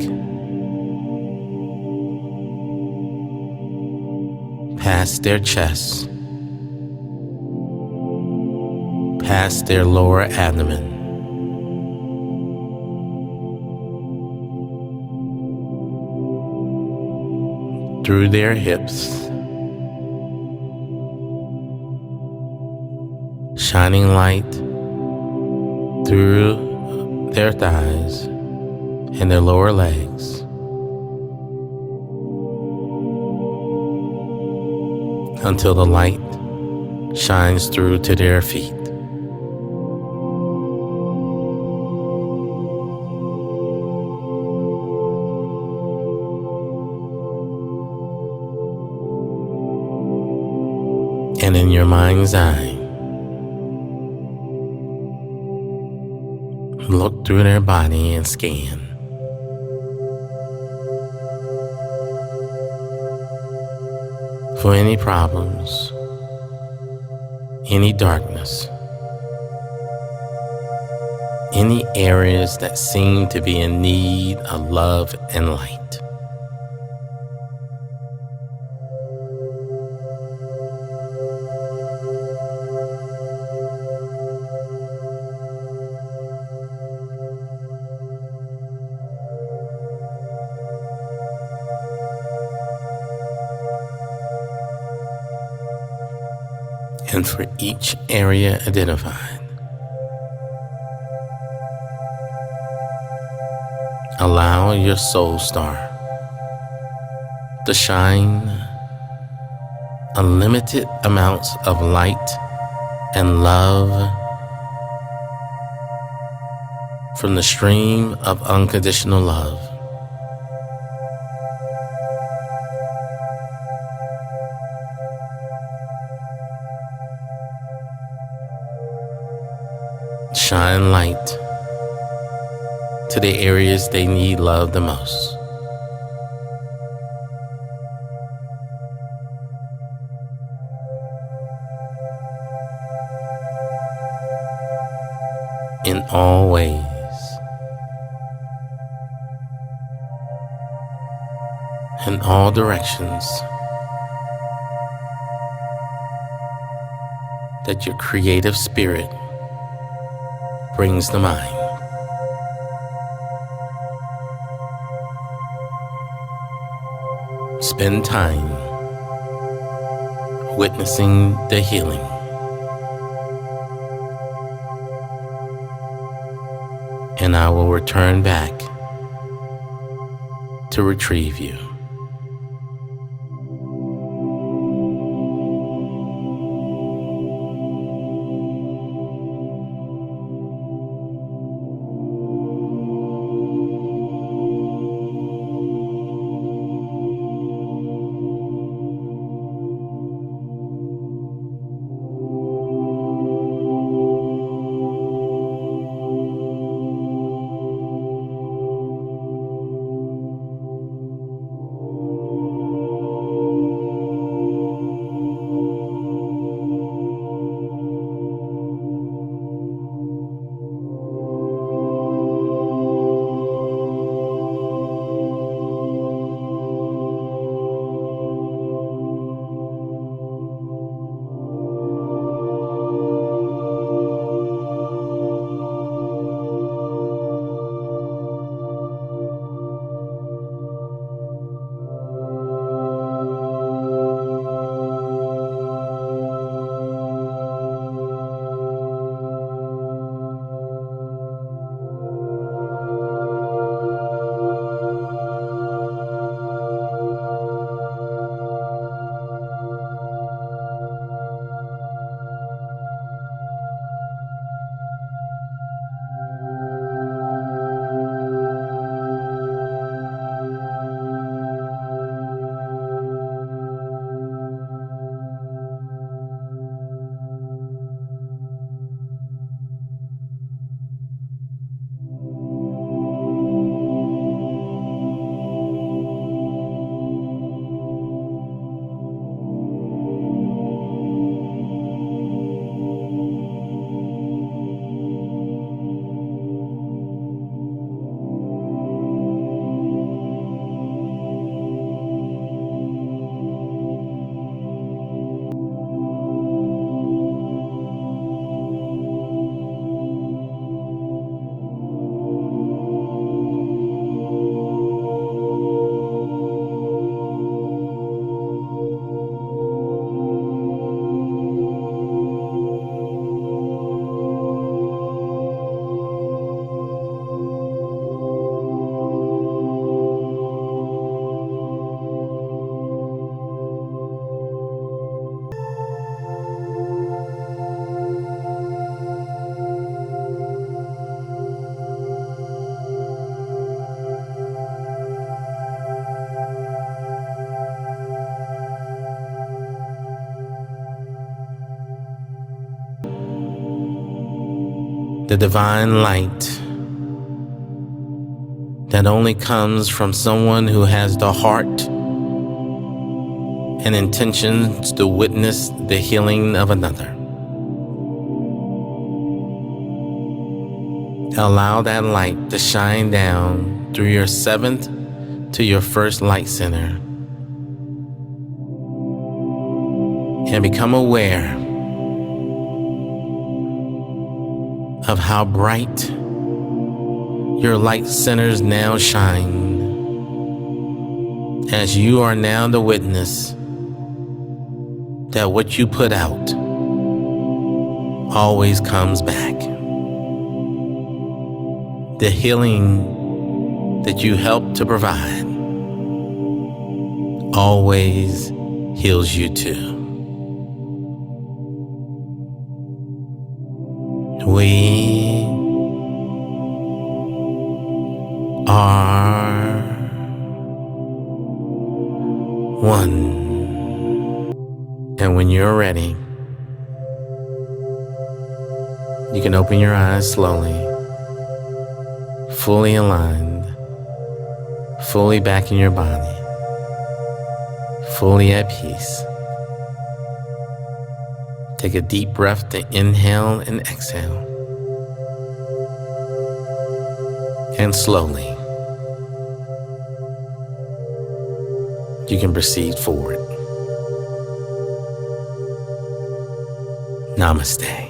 [SPEAKER 2] past their chest, past their lower abdomen, through their hips, shining light through their thighs and their lower legs, until the light shines through to their feet. And in your mind's eye, look through their body and scan. For any problems, any darkness, any areas that seem to be in need of love and light. And for each area identified, allow your soul star to shine unlimited amounts of light and love from the stream of unconditional love. Shine light to the areas they need love the most. In all ways, in all directions, that your creative spirit brings to mind. Spend time witnessing the healing. And I will return back to retrieve you. The divine light that only comes from someone who has the heart and intentions to witness the healing of another. Allow that light to shine down through your seventh to your first light center and become aware of how bright your light centers now shine, as you are now the witness that what you put out always comes back. The healing that you help to provide always heals you too. We are one. And when you're ready, you can open your eyes slowly, fully aligned, fully back in your body, fully at peace. Take a deep breath to inhale and exhale. And slowly, you can proceed forward. Namaste.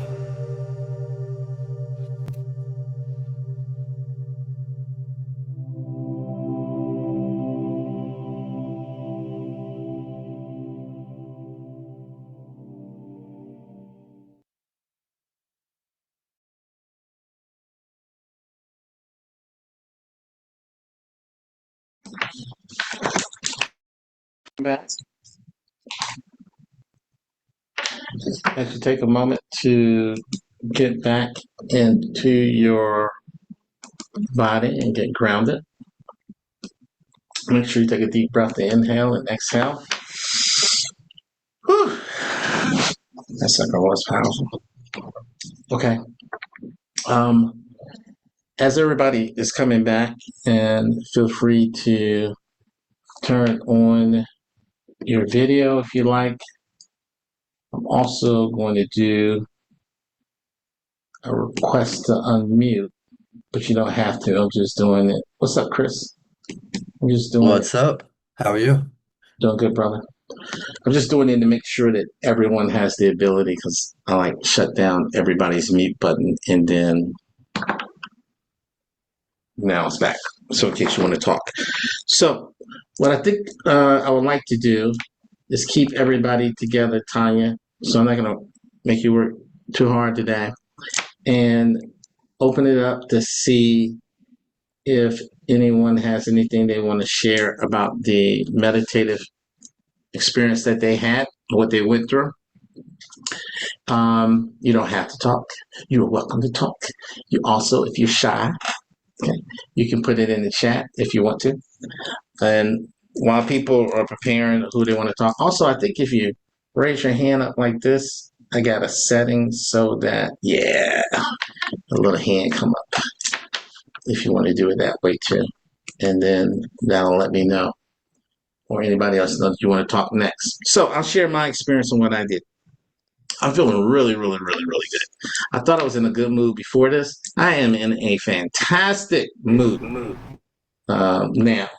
[SPEAKER 1] Back. I should take a moment to get back into your body and get grounded. Make sure you take a deep breath to inhale and exhale. Whew. That sucker was powerful. Okay. As everybody is coming back, and feel free to turn on your video if you like. I'm also going to do a request to unmute, but you don't have to. I'm just doing it. What's up, Chris? I'm just doing
[SPEAKER 3] What's up? How are you?
[SPEAKER 1] Doing good, brother. I'm just doing it to make sure that everyone has the ability, because I like shut down everybody's mute button, and then now it's back. So in case you want to talk. So what I think I would like to do is keep everybody together, Tanya. So I'm not going to make you work too hard today, and open it up to see if anyone has anything they want to share about the meditative experience that they had, what they went through. You don't have to talk. You are welcome to talk. You also, if you're shy, okay, you can put it in the chat if you want to. And while people are preparing who they want to talk, also, I think if you raise your hand up like this, I got a setting so that, yeah, a little hand come up if you want to do it that way too. And then that'll let me know, or anybody else knows you want to talk next. So I'll share my experience on what I did. I'm feeling really, really, really, really good. I thought I was in a good mood before this. I am in a fantastic mood now.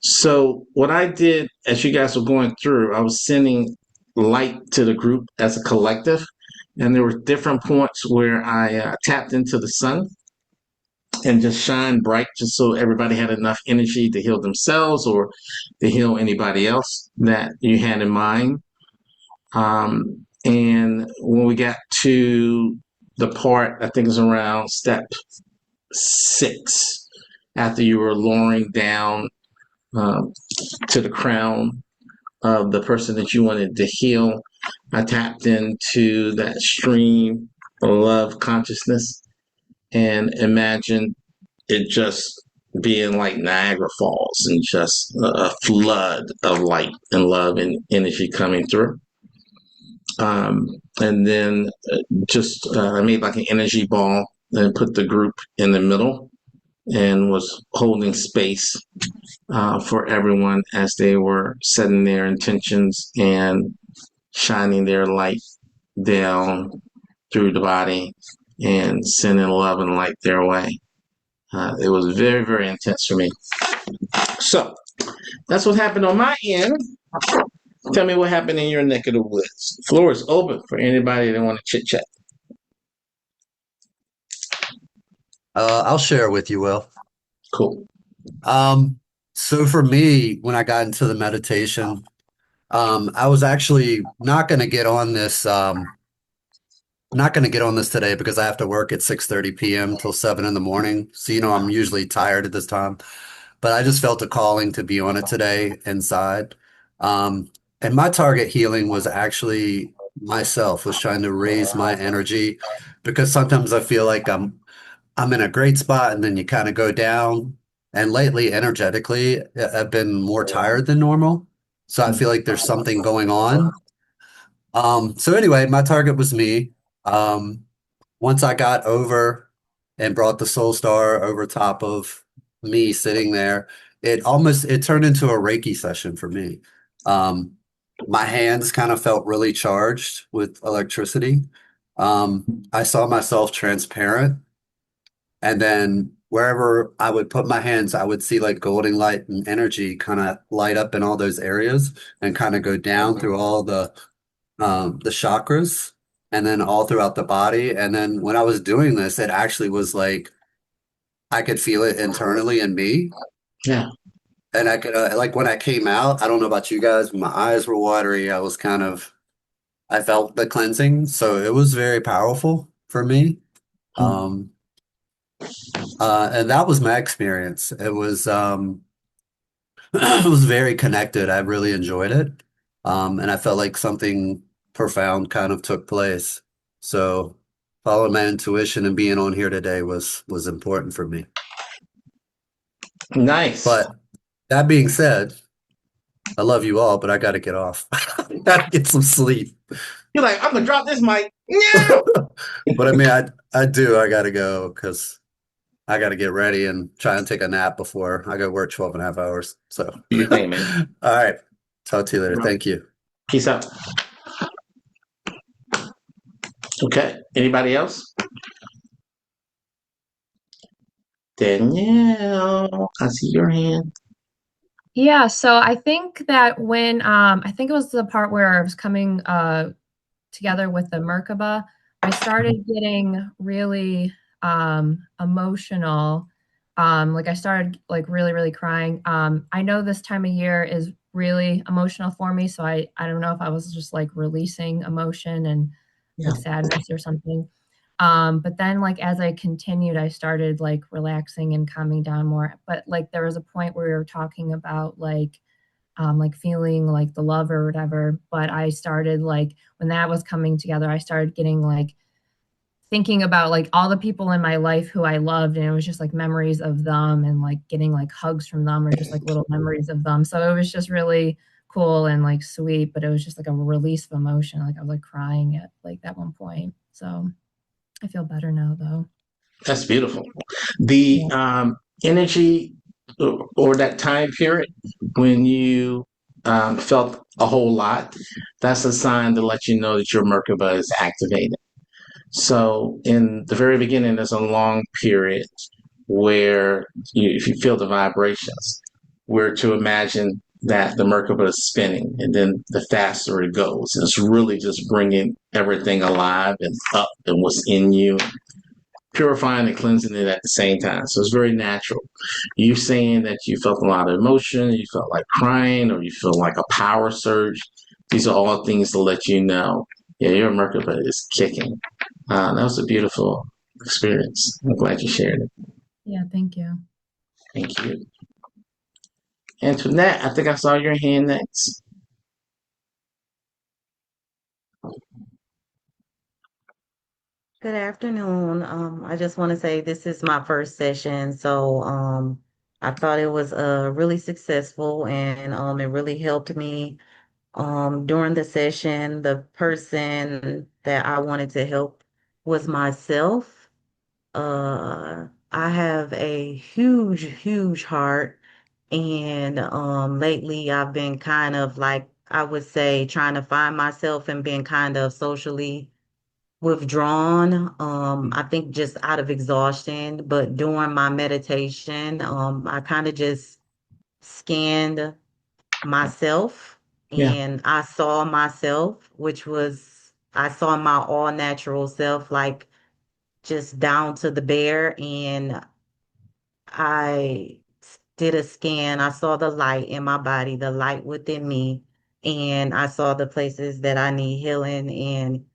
[SPEAKER 1] So what I did, as you guys were going through, I was sending light to the group as a collective. And there were different points where I tapped into the sun and just shine bright, just so everybody had enough energy to heal themselves or to heal anybody else that you had in mind. And when we got to the part, I think it was around step 6, after you were lowering down to the crown of the person that you wanted to heal, I tapped into that stream of love consciousness and imagined it just being like Niagara Falls and just a flood of light and love and energy coming through. And then I made like an energy ball and put the group in the middle and was holding space for everyone as they were setting their intentions and shining their light down through the body and sending love and light their way. It was very, very intense for me. So that's what happened on my end. Tell me what happened in your neck of the woods. The floor is open for anybody that want to chit chat.
[SPEAKER 3] I'll share with you, Will.
[SPEAKER 1] Cool.
[SPEAKER 3] So for me, when I got into the meditation, I was actually not going to get on this not going to get on this today because I have to work at 6:30 p.m. till 7 in the morning. So, I'm usually tired at this time, but I just felt a calling to be on it today inside. Um, and my target healing was actually myself, was trying to raise my energy because sometimes I feel like I'm in a great spot and then you kind of go down. And lately, energetically, I've been more tired than normal. So I feel like there's something going on. So anyway, my target was me. Um, Once I got over and brought the Soul Star over top of me sitting there, it turned into a Reiki session for me. Um, my hands kind of felt really charged with electricity. I saw myself transparent, and then wherever I would put my hands, I would see like golden light and energy kind of light up in all those areas and kind of go down through all the chakras and then all throughout the body. And then when I was doing this, it actually was like I could feel it internally in me.
[SPEAKER 1] Yeah.
[SPEAKER 3] And I could, like when I came out, I don't know about you guys, but my eyes were watery. I felt the cleansing. So it was very powerful for me. Um, and that was my experience. It was very connected. I really enjoyed it. And I felt like something profound kind of took place. So following my intuition and being on here today was important for me.
[SPEAKER 1] Nice.
[SPEAKER 3] But that being said, I love you all, but I gotta get off. Gotta get some sleep.
[SPEAKER 1] You're like, I'm gonna drop this mic now.
[SPEAKER 3] But I mean, I do. I gotta go because I gotta get ready and try and take a nap before I go work 12 and a half hours. So,
[SPEAKER 1] Do your thing, man.
[SPEAKER 3] all right. Talk to you later. Thank you.
[SPEAKER 1] Peace out. Okay. Anybody else? Danielle, I see your hand.
[SPEAKER 4] Yeah, so I think that when I think it was the part where I was coming together with the Merkaba, I started getting really emotional. Like I started like really, really crying. I know this time of year is really emotional for me, so I don't know if I was just like releasing emotion and
[SPEAKER 1] Yeah.
[SPEAKER 4] like sadness or something. But then like as I continued, I started like relaxing and calming down more. But like there was a point where we were talking about like feeling like the love or whatever. But I started like when that was coming together, I started getting like thinking about like all the people in my life who I loved, and it was just like memories of them and like getting like hugs from them or just like little memories of them. So it was just really cool and like sweet, but it was just like a release of emotion. Like I was like crying at like that one point. So I feel better now though.
[SPEAKER 1] That's beautiful. The
[SPEAKER 4] Yeah.
[SPEAKER 1] energy or that time period when you felt a whole lot, that's a sign to let you know that your Merkaba is activated. So in the very beginning, there's a long period where if you feel the vibrations, we're to imagine that the Merkaba is spinning, and then the faster it goes, it's really just bringing everything alive and up and what's in you, purifying and cleansing it at the same time. So it's very natural. You saying that you felt a lot of emotion, you felt like crying, or you feel like a power surge. These are all things to let you know, yeah, your Merkaba is kicking. That was a beautiful experience. I'm glad you shared it.
[SPEAKER 4] Yeah, thank you.
[SPEAKER 1] Thank you. Antoinette, I think I saw your hand next.
[SPEAKER 5] Good afternoon. I just want to say this is my first session, so I thought it was really successful and it really helped me during the session. The person that I wanted to help was myself. I have a huge, huge heart, and lately I've been kind of like I would say trying to find myself and being kind of socially withdrawn. I think just out of exhaustion, but during my meditation, I kind of just scanned myself
[SPEAKER 1] Yeah,
[SPEAKER 5] and I saw myself, which was I saw my all natural self, like just down to the bare, and did a scan. I saw the light in my body, the light within me, and I saw the places that I need healing. And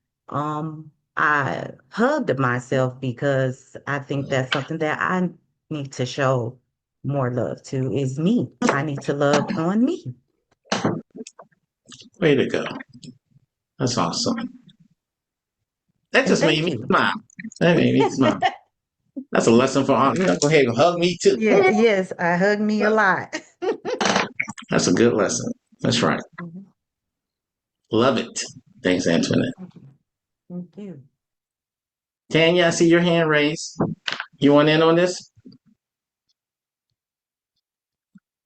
[SPEAKER 5] I hugged myself because I think that's something that I need to show more love to is me. I need to love on me.
[SPEAKER 1] Way to go. That's awesome. That
[SPEAKER 5] And
[SPEAKER 1] just made
[SPEAKER 5] thank
[SPEAKER 1] me
[SPEAKER 5] you.
[SPEAKER 1] smile. That made me smile. That's a lesson for all. Go ahead and hug me too.
[SPEAKER 5] Yeah, yes, I hug me a lot.
[SPEAKER 1] That's a good lesson. That's right.
[SPEAKER 5] Mhm.
[SPEAKER 1] Love it. Thanks, Antoinette.
[SPEAKER 5] Thank you. Thank you.
[SPEAKER 1] Tanya, I see your hand raised. You want in on this?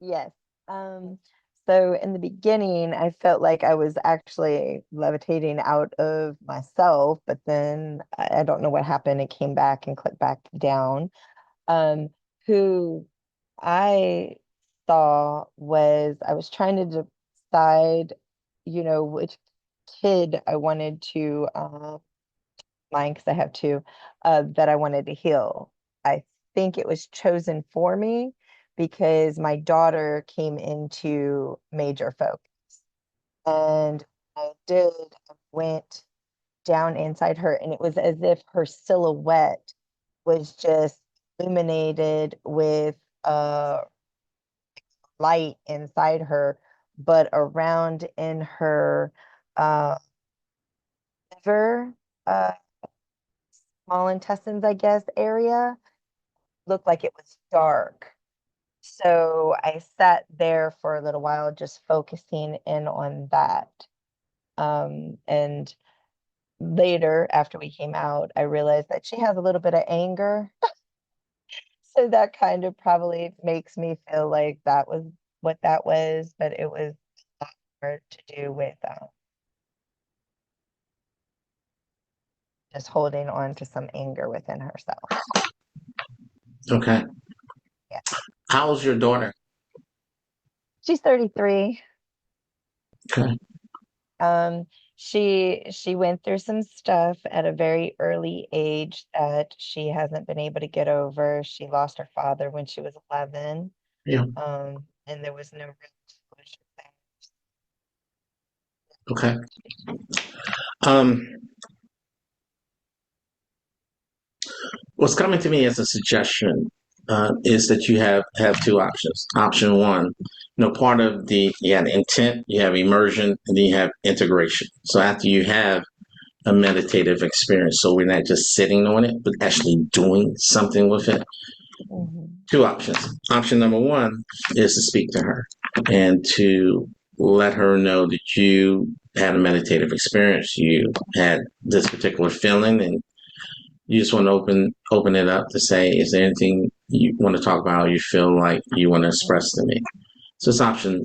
[SPEAKER 6] Yes. Um, so in the beginning, I felt like I was actually levitating out of myself, but then I don't know what happened. It came back and clicked back down. Um, who I saw was I was trying to decide, which kid I wanted to mine because I have two that I wanted to heal. I think it was chosen for me because my daughter came into major focus. And I did, I went down inside her, and it was as if her silhouette was just illuminated with light inside her, but around in her uh, liver, uh, small intestines, I guess, area looked like it was dark. So I sat there for a little while, just focusing in on that. And later, after we came out, I realized that she has a little bit of anger. So that kind of probably makes me feel like that was what that was, but it was a lot more to do with just holding on to some anger within herself.
[SPEAKER 1] Okay.
[SPEAKER 6] Yeah.
[SPEAKER 1] How's your daughter?
[SPEAKER 6] She's 33.
[SPEAKER 1] Okay.
[SPEAKER 6] Um, she went through some stuff at a very early age that she hasn't been able to get over. She lost her father when she was 11.
[SPEAKER 1] Yeah.
[SPEAKER 6] And there was no real solution
[SPEAKER 1] Okay. Um, what's coming to me as a suggestion is that you have two options. Option one, part of you have intent, you have immersion, and then you have integration. So after you have a meditative experience, so we're not just sitting on it, but actually doing something with it.
[SPEAKER 6] there.
[SPEAKER 1] Two options. Option number one is to speak to her and to let her know that you had a meditative experience. You had this particular feeling, and you just want to open it up to say, is there anything you want to talk about or you feel like you want to express to me? So it's option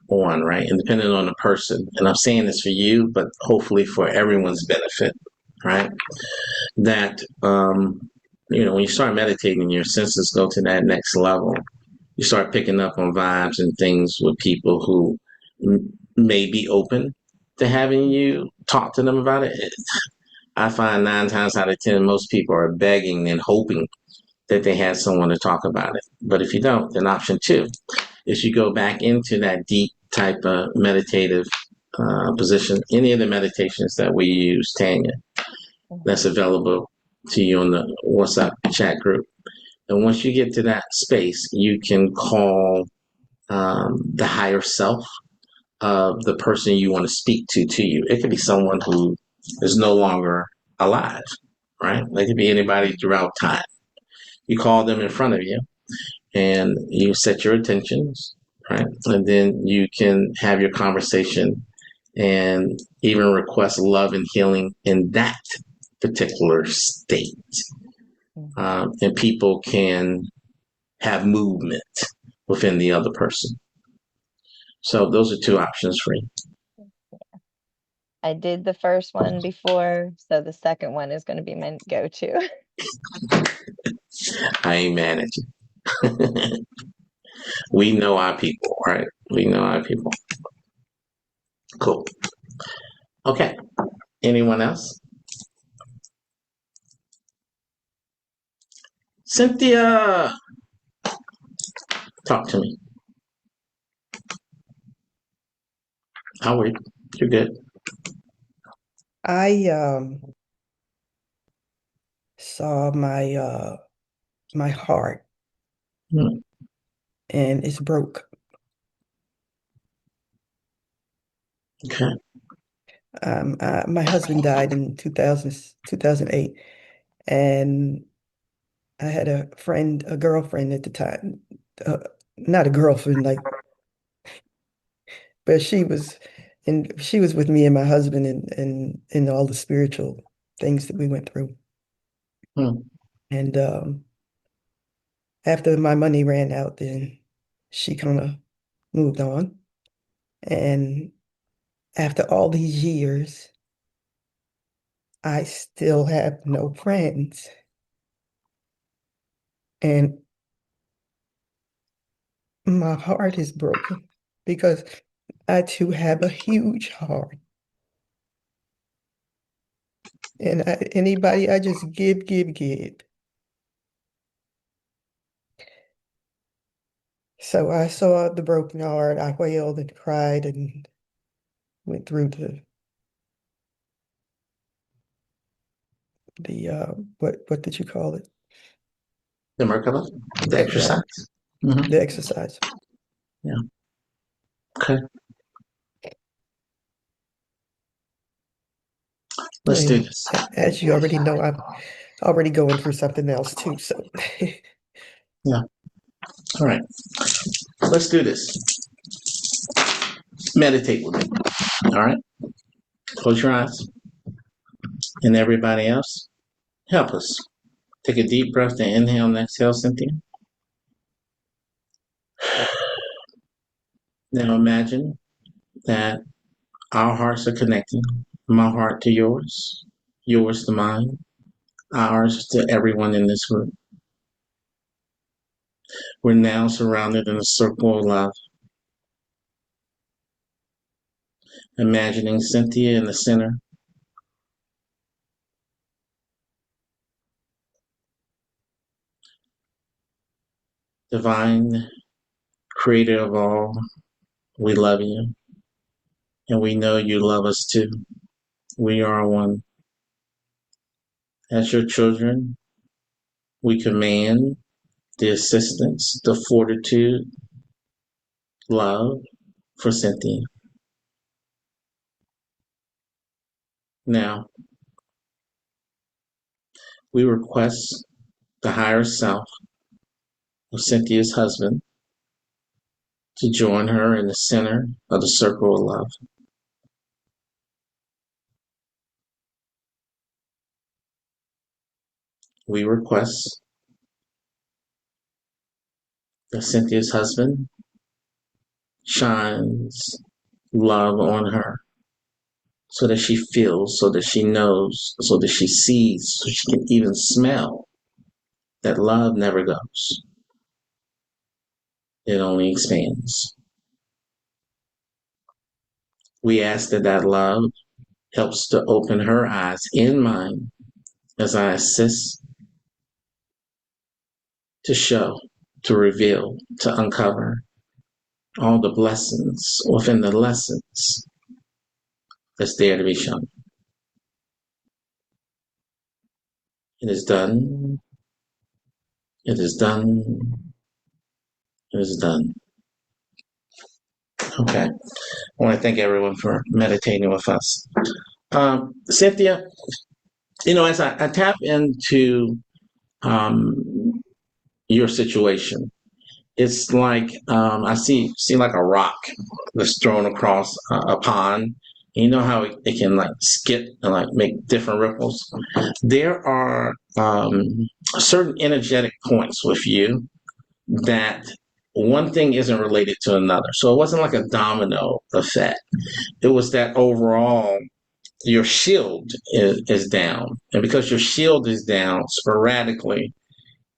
[SPEAKER 1] one, right? And depending on the person, and I'm saying this for you, but hopefully for everyone's benefit, right? That when you start meditating, your senses go to that next level. You start picking up on vibes and things with people who may be open to having you talk to them about it. I find 9 times out of 10, most people are begging and hoping that they have someone to talk about it. But if you don't, then option two is you go back into that deep type of meditative position. Any of the meditations that we use, Tanya, that's available to you on the WhatsApp chat group. And once you get to that space, you can call the higher self of the person you want to speak to you. It could be someone who is no longer alive, right? It could be anybody throughout time. You call them in front of you and you set your intentions, right? And then you can have your conversation and even request love and healing in that particular state. And people can have movement within the other person. So those are two options for you.
[SPEAKER 6] I did the first one before, so the second one is going to be my go-to.
[SPEAKER 1] I ain't mad at you. We know our people, right? We know our people. Cool. Okay. Anyone else? Cynthia, talk to me. How are you? You're good.
[SPEAKER 7] I saw my heart,
[SPEAKER 1] Hmm.
[SPEAKER 7] and it's broke.
[SPEAKER 1] Okay.
[SPEAKER 7] My husband died in 2008, and I had a girlfriend at the time. Uh, Not a girlfriend, like, but she was with me and my husband and all the spiritual things that we went through.
[SPEAKER 1] Hmm.
[SPEAKER 7] And after my money ran out, then she kind of moved on. And after all these years, I still have no friends. And my heart is broken because I too have a huge heart. And anybody, I just give, give, give. So I saw the broken heart. I wailed and cried and went through the what did you call it?
[SPEAKER 1] The Merkaba, the
[SPEAKER 7] Right,
[SPEAKER 1] exercise. Hmm.
[SPEAKER 7] the exercise.
[SPEAKER 1] Yeah. Okay. Let's do
[SPEAKER 7] And
[SPEAKER 1] this.
[SPEAKER 7] as you already know, I'm already going through something else too. So
[SPEAKER 1] Yeah. All right. Let's do this. Meditate with me. All right. Close your eyes. And everybody else, help us. Take a deep breath and inhale and exhale, Cynthia. Now imagine that our hearts are connecting. My heart to yours, yours to mine, ours to everyone in this group. We're now surrounded in a circle of love. Imagining Cynthia in the center, divine creator of all, we love you. And we know you love us too. We are one. As your children, we command the assistance, the fortitude, love for Cynthia. Now, we request the higher self of Cynthia's husband to join her in the center of the circle of love. We request that Cynthia's husband shines love on her so that she feels, so that she knows, so that she sees, so she can even smell that love never goes. It only expands. We ask that that love helps to open her eyes and mine as I assist to show, to reveal, to uncover all the blessings within the lessons that's there to be shown. It is done. It is done. It is done. Okay. I want to thank everyone for meditating with us. Cynthia, as I tap into um, your situation, it's like I see like a rock that's thrown across a pond. You know how it can like skip and like make different ripples. There are certain energetic points with you that one thing isn't related to another. So it wasn't like a domino effect. It was that overall your shield is down, and because your shield is down, sporadically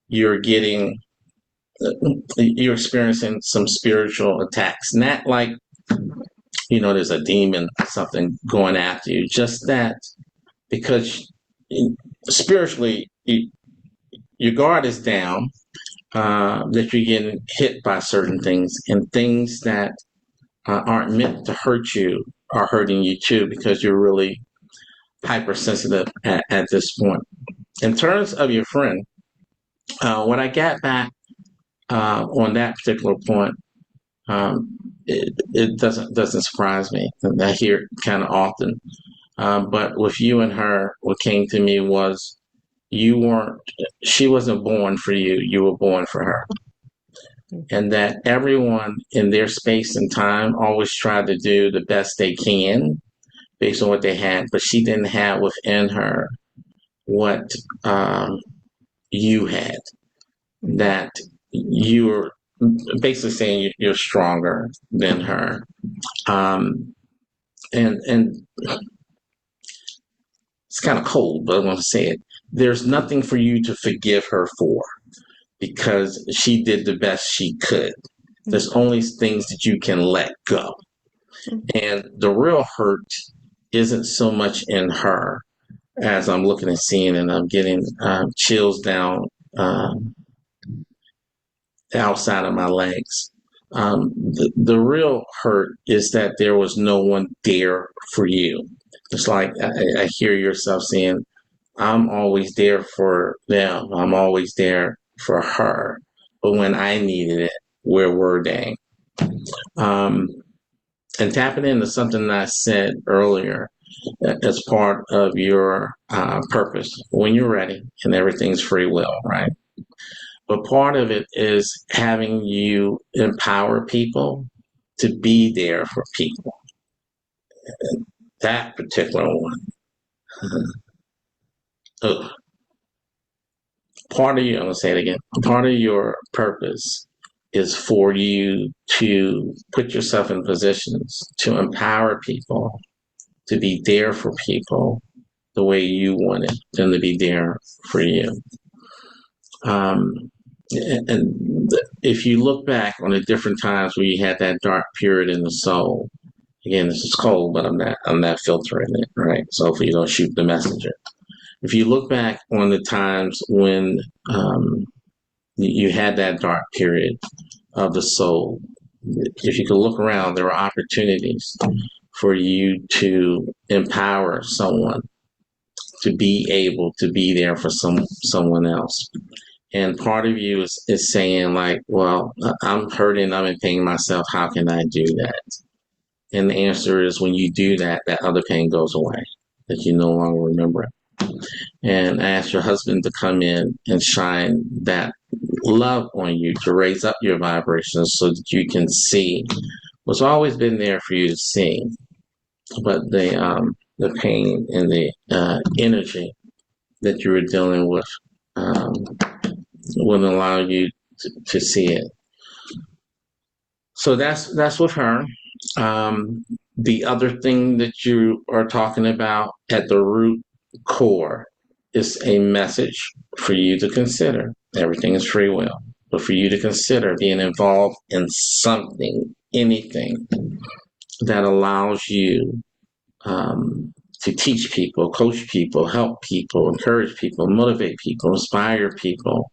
[SPEAKER 1] you're getting you're experiencing some spiritual attacks. Not like, there's a demon, something going after you, just that because spiritually your guard is down, that you're getting hit by certain things, and things that aren't meant to hurt you are hurting you too because you're really hypersensitive at this point. In terms of your friend, when I got back on that particular point, it doesn't surprise me. I hear it kind of often. But with you and her, what came to me was you weren't. She wasn't born for you. You were born for her, and that everyone in their space and time always tried to do the best they can based on what they had, but she didn't have within her what you had. That you were basically saying you're stronger than her, and it's kind of cold, but I want to say it. There's nothing for you to forgive her for because she did the best she could. There's only things that you can let go. And the real hurt isn't so much in her as I'm looking and seeing, and I'm getting chills down outside of my legs. The real hurt is that there was no one there for you. It's like I hear yourself saying, I'm always there for them. I'm always there for her. But when I needed it, where were they? Um, and tapping into something that I said earlier as part of your purpose, when you're ready, and everything's free will, right? But part of it is having you empower people to be there for people. That particular one. Part of you, I'm going to say it again, part of your purpose is for you to put yourself in positions to empower people, to be there for people the way you wanted them to be there for you. And if you look back on the different times where you had that dark period in the soul, again, this is cold, but I'm not filtering it, right? So hopefully you don't shoot the messenger. If you look back on the times when you had that dark period of the soul, if you could look around, there were opportunities for you to empower someone to be able to be there for someone else. And part of you is saying like, well, I'm hurting, I'm in pain myself. How can I do that? And the answer is when you do that, that other pain goes away, that you no longer remember it. And ask your husband to come in and shine that love on you to raise up your vibrations so that you can see what's always been there for you to see, but the pain and the energy that you were dealing with wouldn't allow you to see it. So that's with her. The other thing that you are talking about at the root core is a message for you to consider. Everything is free will, but for you to consider being involved in something, anything that allows you to teach people, coach people, help people, encourage people, motivate people, inspire people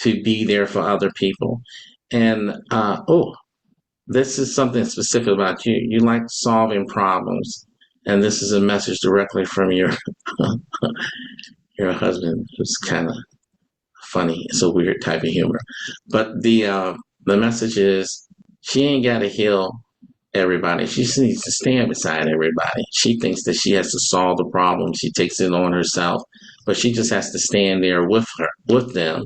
[SPEAKER 1] to be there for other people. And this is something specific about you. You like solving problems. And this is a message directly from your husband, who's kind of funny. It's a weird type of humor. But the message is she ain't got to heal everybody. She just needs to stand beside everybody. She thinks that she has to solve the problem. She takes it on herself, but she just has to stand there with them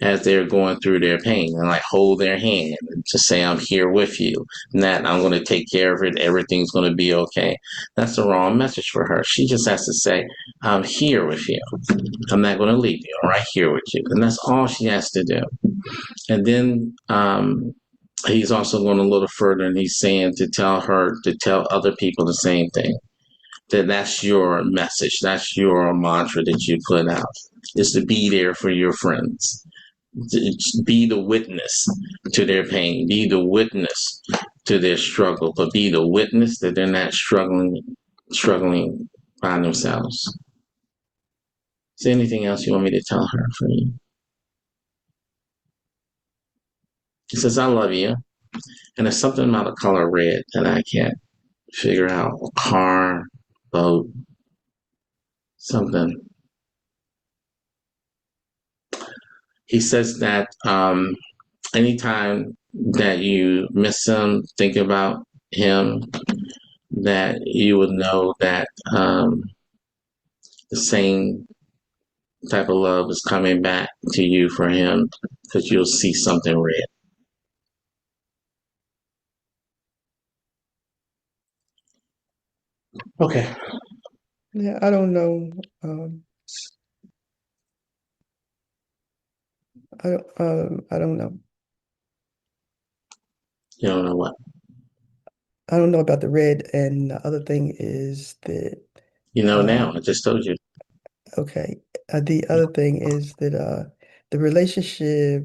[SPEAKER 1] as they're going through their pain and like hold their hand and just say, I'm here with you. And that I'm going to take care of it. Everything's going to be okay. That's the wrong message for her. She just has to say, I'm here with you. I'm not going to leave you. I'm right here with you. And that's all she has to do. And then, he's also going a little further and he's saying to tell her to tell other people the same thing. That's your message. That's your mantra that you put out, is to be there for your friends. Be the witness to their pain. Be the witness to their struggle, but be the witness that they're not struggling by themselves. Is there anything else you want me to tell her for you? He says, I love you. And there's something about the color red that I can't figure out. A car, boat, something. he says that anytime that you miss him, think about him, that you would know that the same type of love is coming back to you for him, because you'll see something red. Okay.
[SPEAKER 7] Yeah, I don't know. I don't know.
[SPEAKER 1] You don't know what?
[SPEAKER 7] I don't know about the red, and the other thing is that
[SPEAKER 1] You know now. I just told you.
[SPEAKER 7] okay. The other thing is that the relationship,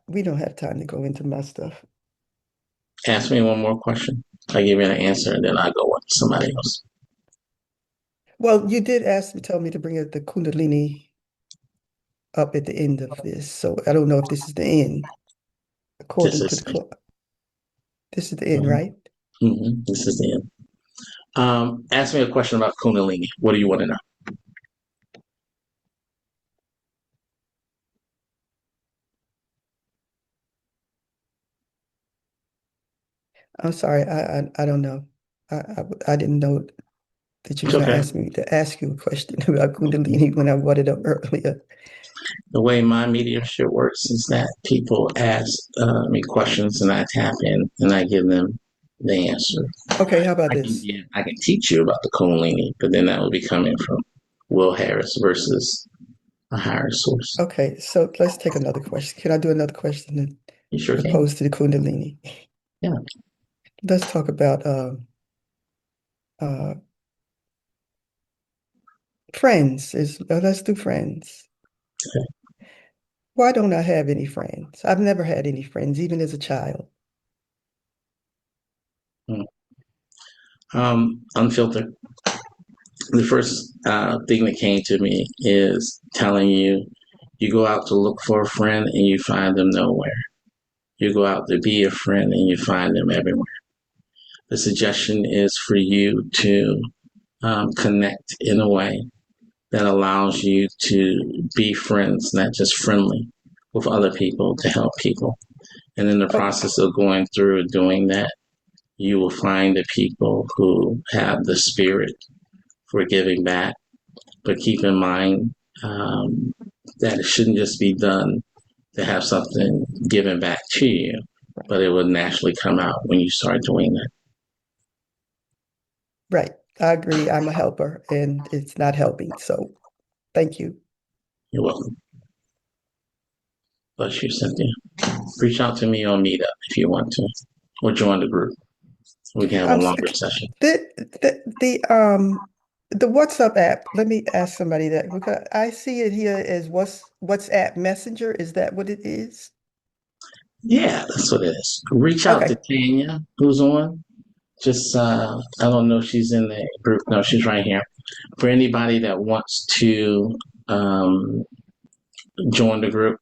[SPEAKER 7] we don't have time to go into my stuff.
[SPEAKER 1] Ask me one more question. I give you an answer, and then I go with somebody else.
[SPEAKER 7] Well, you did tell me to bring the Kundalini up at the end of this, so I don't know if this is the end,
[SPEAKER 1] This
[SPEAKER 7] according to
[SPEAKER 1] is
[SPEAKER 7] the clock. This is the end,
[SPEAKER 1] mhm,
[SPEAKER 7] right?
[SPEAKER 1] this is the end. Ask me a question about Kundalini. What do you want to know?
[SPEAKER 7] I'm sorry, I don't know. I didn't know that you
[SPEAKER 1] It's
[SPEAKER 7] was gonna
[SPEAKER 1] okay.
[SPEAKER 7] ask me to ask you a question about Kundalini when I brought it up earlier.
[SPEAKER 1] The way my mediumship works is that people ask me questions, and I tap in and I give them the answer.
[SPEAKER 7] Okay, how about this?
[SPEAKER 1] I can teach you about the Kundalini, but then that would be coming from Will Harris versus a higher source.
[SPEAKER 7] Okay, so let's take another question. Can I do another question
[SPEAKER 1] You sure can.
[SPEAKER 7] opposed to the Kundalini?
[SPEAKER 1] Yeah.
[SPEAKER 7] Let's talk about uh, friends. Let's do friends.
[SPEAKER 1] Okay.
[SPEAKER 7] Why don't I have any friends? I've never had any friends, even as a child.
[SPEAKER 1] Unfiltered. The first thing that came to me is telling you, you go out to look for a friend and you find them nowhere. You go out to be a friend and you find them everywhere. The suggestion is for you to connect in a way that allows you to be friends, not just friendly, with other people to help people. And in the
[SPEAKER 7] Oh,
[SPEAKER 1] process of going through doing that, you will find the people who have the spirit for giving back. But keep in mind that it shouldn't just be done to have something given back to you, but it will naturally come out when you start doing that.
[SPEAKER 7] right. I agree. I'm a helper, and it's not helping. So thank you.
[SPEAKER 1] You're welcome. Bless you, Cynthia. Reach out to me on Meetup if you want to, or join the group. We can have a longer session.
[SPEAKER 7] The WhatsApp app. Let me ask somebody that, because I see it here as WhatsApp Messenger. Is that what it is?
[SPEAKER 1] Yeah, that's what it is. Reach out to
[SPEAKER 7] Okay.
[SPEAKER 1] Tanya, who's on. Just, I don't know if she's in the group. No, she's right here. For anybody that wants to join the group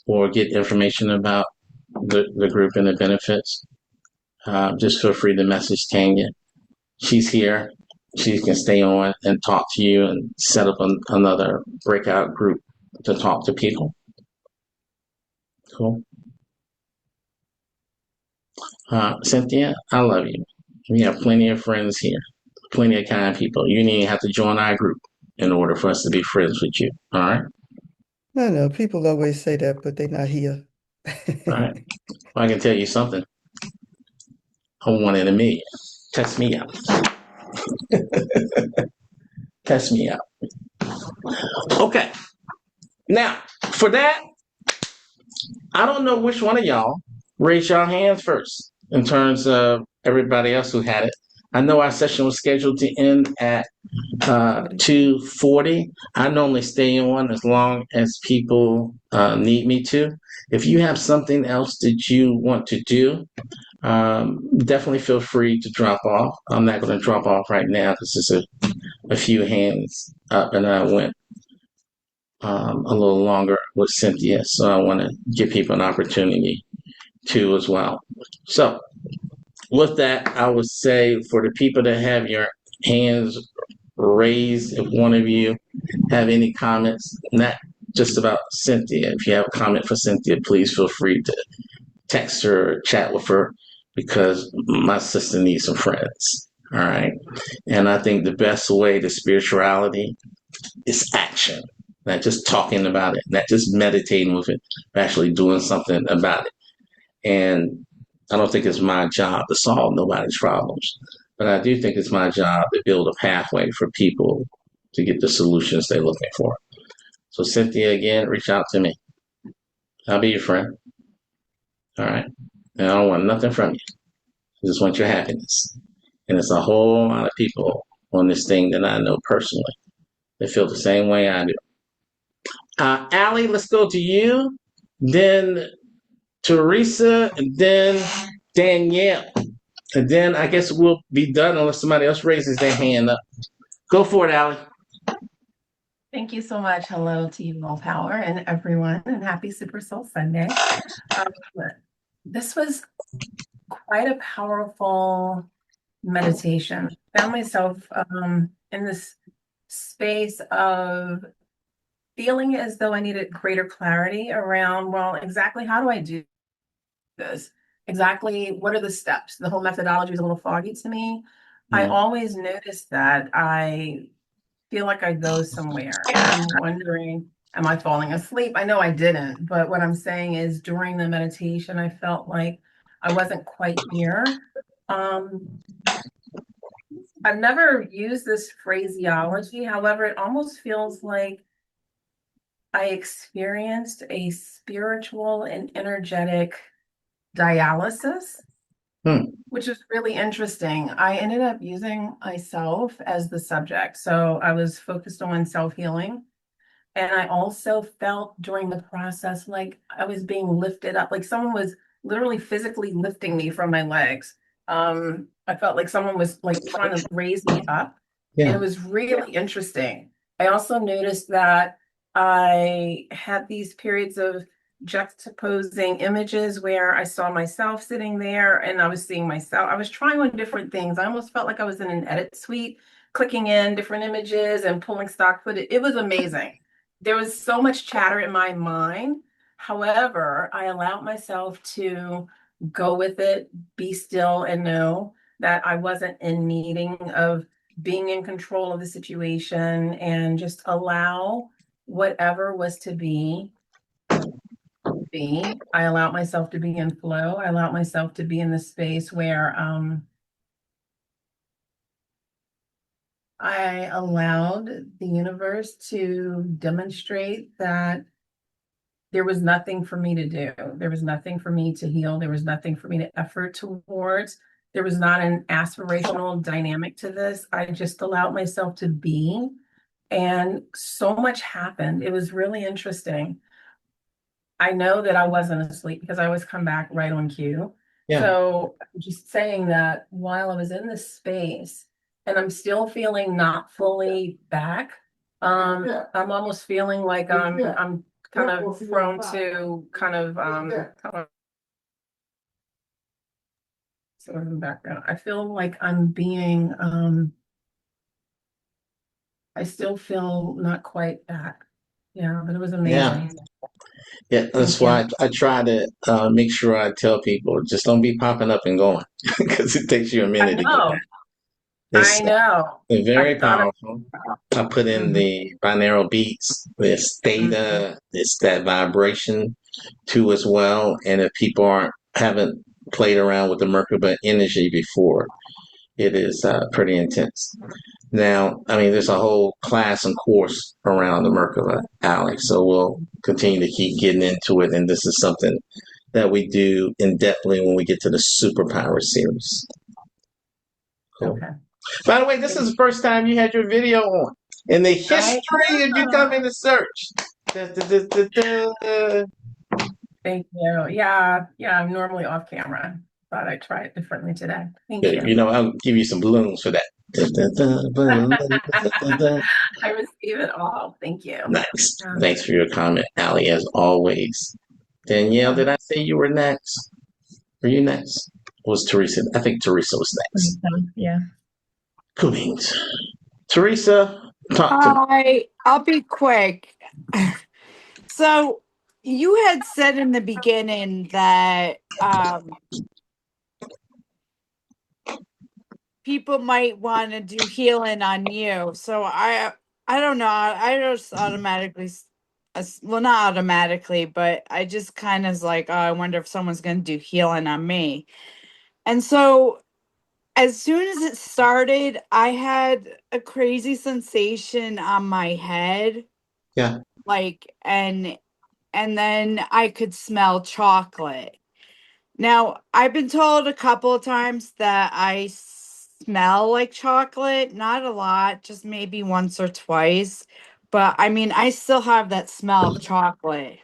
[SPEAKER 1] or get information about the group and the benefits, just feel free to message Tanya. She's here. She can stay on and talk to you and set up another breakout group to talk to people. Cool. Cynthia, I love you. We have plenty of friends here, plenty of kind people. You need to have to join our group in order for us to be friends with you. All right?
[SPEAKER 7] No, people always say that, but they're not here.
[SPEAKER 1] All right. Well, I can tell you something. I'm one in a million. Test me out. Test me out. Okay. Now, for that, I don't know which one of y'all raise your hands first in terms of everybody else who had it. I know our session was scheduled to end at 2:40. I normally stay on as long as people need me to. If you have something else that you want to do, definitely feel free to drop off. I'm not going to drop off right now because there's a few hands up, and I went a little longer with Cynthia, so I want to give people an opportunity to as well. So, with that, I would say for the people that have your hands raised, if one of you have any comments, not just about Cynthia. If you have a comment for Cynthia, please feel free to text her or chat with her because my sister needs some friends. All right. And I think the best way to spirituality is action, not just talking about it, not just meditating with it, but actually doing something about it. And I don't think it's my job to solve nobody's problems, but I do think it's my job to build a pathway for people to get the solutions they're looking for. So, Cynthia, again, reach out to me. I'll be your friend. All right. And I don't want nothing from you. I just want your happiness. And it's a whole lot of people on this thing that I know personally that feel the same way I do. Allie, let's go to you. Then Teresa, and then Danielle. And then I guess we'll be done unless somebody else raises their hand up. Go for it, Allie.
[SPEAKER 8] Thank you so much. Hello to you, Willpower, and everyone, and happy Super Soul Sunday. This was quite a powerful meditation. I found myself in this space of feeling as though I needed greater clarity around, well, exactly how do I do this? Exactly what are the steps? The whole methodology is a little foggy to me. I always notice that I feel like I go somewhere and I'm wondering, am I falling asleep? I know I didn't, but what I'm saying is during the meditation, I felt like I wasn't quite here. I've never used this phraseology. However, it almost feels like I experienced a spiritual and energetic dialysis, which is really interesting. I ended up using myself as the subject. So I was focused on self-healing. And I also felt during the process like I was being lifted up, like someone was literally physically lifting me from my legs. I felt like someone was like trying to raise me up. And it was really interesting. I also noticed that I had these periods of juxtaposing images where I saw myself sitting there and I was seeing myself. I was trying on different things. I almost felt like I was in an edit suite, clicking in different images and pulling stock footage. It was amazing. There was so much chatter in my mind. However, I allowed myself to go with it, be still, and know that I wasn't in needing of being in control of the situation and just allow whatever was to be. I allowed myself to be in flow. I allowed myself to be in the space where I allowed the universe to demonstrate that there was nothing for me to do. There was nothing for me to heal. There was nothing for me to effort towards. There was not an aspirational dynamic to this. I just allowed myself to be. And so much happened. It was really interesting. I know that I wasn't asleep because I always come back right on cue. So I'm just saying that while I was in this space and I'm still feeling not fully back, I'm almost feeling like I'm kind of thrown to kind of sort of background. I feel like I'm being I still feel not quite back. Yeah, but it was amazing.
[SPEAKER 1] Yeah, that's why I try to make sure I tell people just don't be popping up and going because it takes you a minute to get back.
[SPEAKER 8] I know.
[SPEAKER 1] It's very powerful. I put in the binaural beats, this theta, it's that vibration too as well. And if people haven't played around with the Merkaba energy before, it is pretty intense. Now, I mean, there's a whole class and course around the Merkaba, Alex. So we'll continue to keep getting into it. And this is something that we do in depthly when we get to the Superpower series. Cool.
[SPEAKER 8] Okay.
[SPEAKER 1] By the way, this is the first time you had your video on in the history of you coming to Search.
[SPEAKER 8] Thank you. Yeah, I'm normally off camera. Thought I'd try it differently today. Thank you.
[SPEAKER 1] You know, I'll give you some balloons for that.
[SPEAKER 8] I receive it all. Thank you.
[SPEAKER 1] Nice. Thanks for your comment, Allie, as always. Danielle, did I say you were next? Were you next? Or was Teresa? I think Teresa was next.
[SPEAKER 4] Yeah.
[SPEAKER 1] Cool beans. Teresa, talk to me.
[SPEAKER 9] I'll be quick. So you had said in the beginning that people might want to do healing on you. So I don't know. I just automatically well, not automatically, but I just kind of was like, oh, I wonder if someone's going to do healing on me. And so as soon as it started, I had a crazy sensation on my head,
[SPEAKER 1] Yeah.
[SPEAKER 9] like, and then I could smell chocolate. Now, I've been told a couple of times that I smell like chocolate, not a lot, just maybe once or twice. But I mean, I still have that smell of chocolate.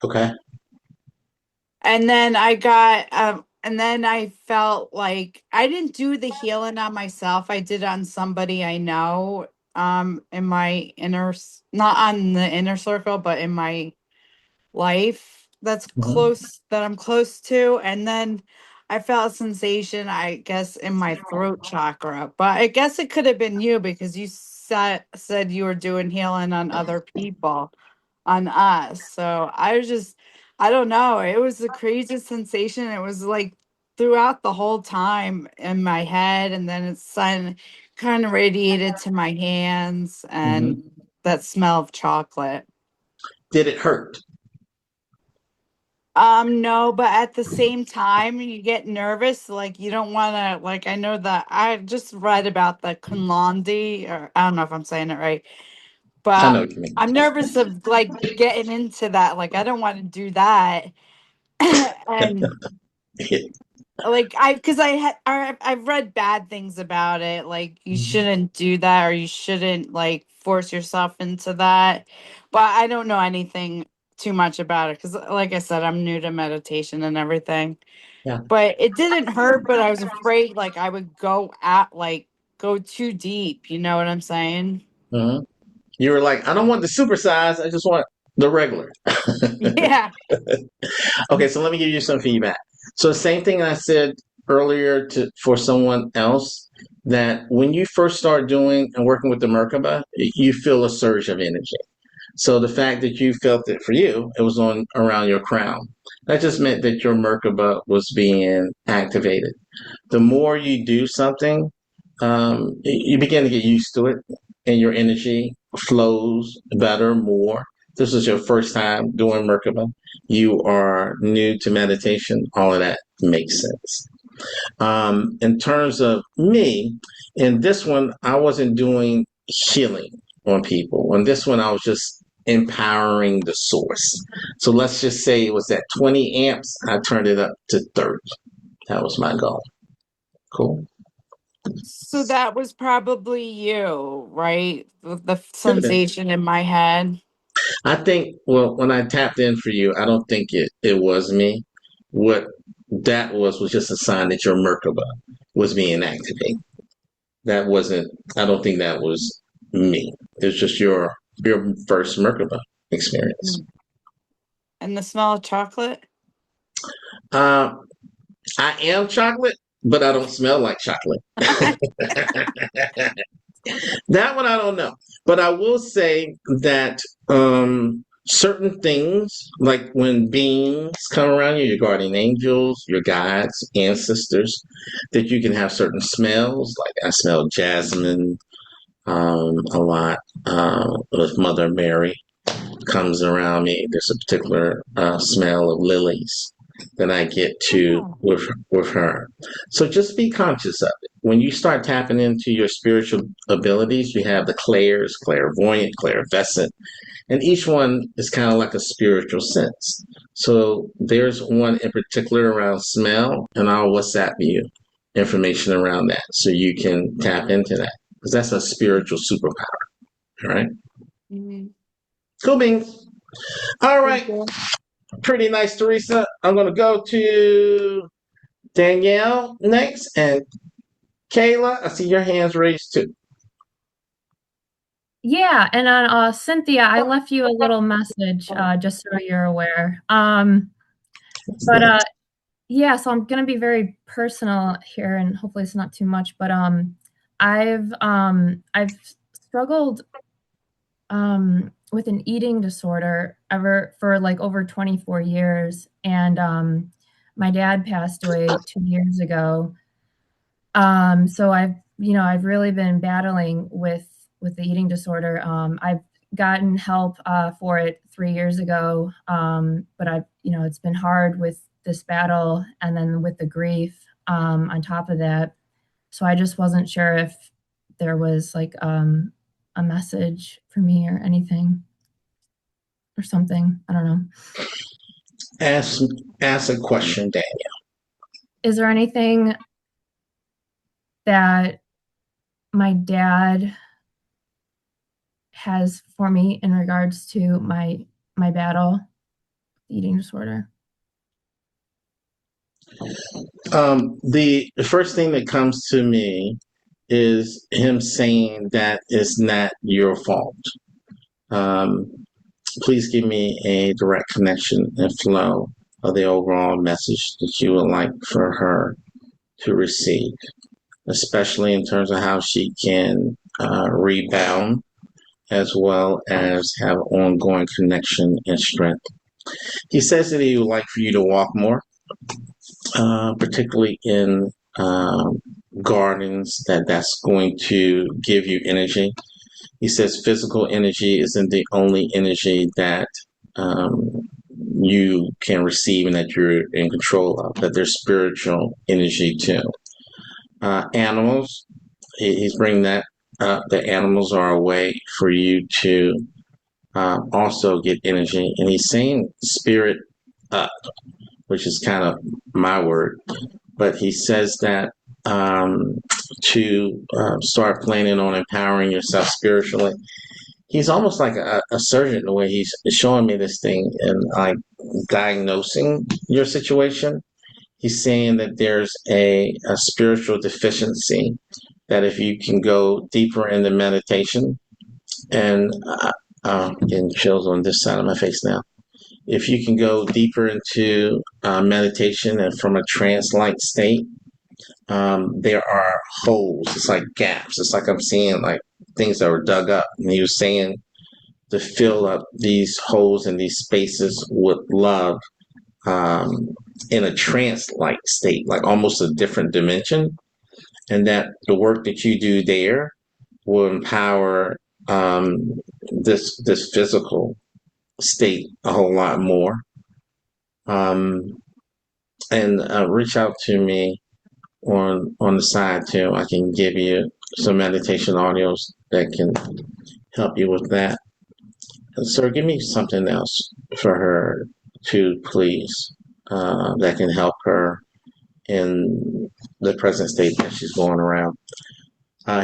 [SPEAKER 1] Okay.
[SPEAKER 9] And then and then I felt like I didn't do the healing on myself. I did it on somebody I know, in my not on the inner circle, but in my life
[SPEAKER 1] Mhm.
[SPEAKER 9] that I'm close to. And then I felt a sensation, I guess, in my throat chakra. But I guess it could have been you because you said you were doing healing on other people, on us. So I don't know. It was the craziest sensation. It was like throughout the whole time in my head, and then it's kind of radiated to my hands
[SPEAKER 1] Mhm.
[SPEAKER 9] and that smell of chocolate.
[SPEAKER 1] Did it hurt?
[SPEAKER 9] No, but at the same time, you get nervous. Like you don't want to. Like I know that I just read about the Kunlandi, or I don't know if I'm saying it right,
[SPEAKER 1] I know
[SPEAKER 9] but
[SPEAKER 1] what you mean.
[SPEAKER 9] I'm nervous of like getting into that. Like I don't want to do that. And like because I've read bad things about it. Like you
[SPEAKER 1] Mhm.
[SPEAKER 9] shouldn't do that, or you shouldn't like force yourself into that. But I don't know anything too much about it because, like I said, I'm new to meditation and everything.
[SPEAKER 1] Yeah.
[SPEAKER 9] But it didn't hurt, but I was afraid like I would go too deep. You know what I'm saying?
[SPEAKER 1] Mhm. You were like, I don't want the supersize. I just want the regular.
[SPEAKER 9] Yeah.
[SPEAKER 1] Okay, so let me give you some feedback. So the same thing I said earlier to for someone else, that when you first start doing and working with the Merkaba, you feel a surge of energy. So the fact that you felt it for you, it was on around your crown. That just meant that your Merkaba was being activated. The more you do something, you begin to get used to it, and your energy flows better, more. This is your first time doing Merkaba. You are new to meditation. All of that makes sense. In terms of me, in this one, I wasn't doing healing on people. On this one, I was just empowering the source. So let's just say it was at 20 amps. I turned it up to 30. That was my goal. Cool.
[SPEAKER 9] So that was probably you, right? With the
[SPEAKER 1] Could have been.
[SPEAKER 9] sensation in my head.
[SPEAKER 1] I think, well, when I tapped in for you, I don't think it was me. What that was just a sign that your Merkaba was being activated. That wasn't, I don't think that was me. It was just your first Merkaba experience.
[SPEAKER 9] Mm. And the smell of chocolate?
[SPEAKER 1] Uh, I am chocolate, but I don't smell like chocolate. That one I don't know. But I will say that certain things, like when beings come around you, your guardian angels, your guides, ancestors, that you can have certain smells. Like I smell jasmine a lot with Mother Mary comes around me. There's a particular smell of lilies that I get to
[SPEAKER 9] Oh.
[SPEAKER 1] with her. So just be conscious of it. When you start tapping into your spiritual abilities, you have the clairs, clairvoyant, clairvescent, and each one is kind of like a spiritual sense. So there's one in particular around smell, and I'll WhatsApp you information around that so you can tap into that because that's a spiritual superpower. All right.
[SPEAKER 9] Mhm.
[SPEAKER 1] Cool beans. All
[SPEAKER 9] Thank
[SPEAKER 1] right.
[SPEAKER 9] you.
[SPEAKER 1] Pretty nice, Teresa. I'm going to go to Danielle next. And Kayla, I see your hands raised too.
[SPEAKER 4] Yeah, and on Cynthia, I left you a little message just so you're aware. But yeah, so I'm gonna be very personal here, and hopefully it's not too much. But I've struggled with an eating disorder for like over 24 years. And my dad passed away 2 years ago. So I've really been battling with the eating disorder. I've gotten help for it 3 years ago. But it's been hard with this battle and then with the grief on top of that. So I just wasn't sure if there was like a message for me or anything or something. I don't know.
[SPEAKER 1] Ask a question, Daniel.
[SPEAKER 4] Is there anything that my dad has for me in regards to my battle, eating disorder?
[SPEAKER 1] The first thing that comes to me is him saying that it's not your fault. Please give me a direct connection and flow of the overall message that you would like for her to receive, especially in terms of how she can rebound as well as have ongoing connection and strength. He says that he would like for you to walk more, particularly in gardens, that's going to give you energy. He says physical energy isn't the only energy that you can receive and that you're in control of, that there's spiritual energy too. Animals, he's bringing that up. The animals are a way for you to also get energy. And he's saying spirit up, which is kind of my word. But he says that to start planning on empowering yourself spiritually. He's almost like a surgeon the way he's showing me this thing and like diagnosing your situation. He's saying that there's a spiritual deficiency, that if you can go deeper into meditation, and getting chills on this side of my face now. If you can go deeper into meditation and from a trance-like state, there are holes. It's like gaps. It's like I'm seeing like things that were dug up. And he was saying to fill up these holes and these spaces with love in a trance-like state, like almost a different dimension. And that the work that you do there will empower this physical state a whole lot more. And reach out to me on the side too. I can give you some meditation audios that can help you with that. Sir, give me something else for her too, please, that can help her in the present state that she's going around.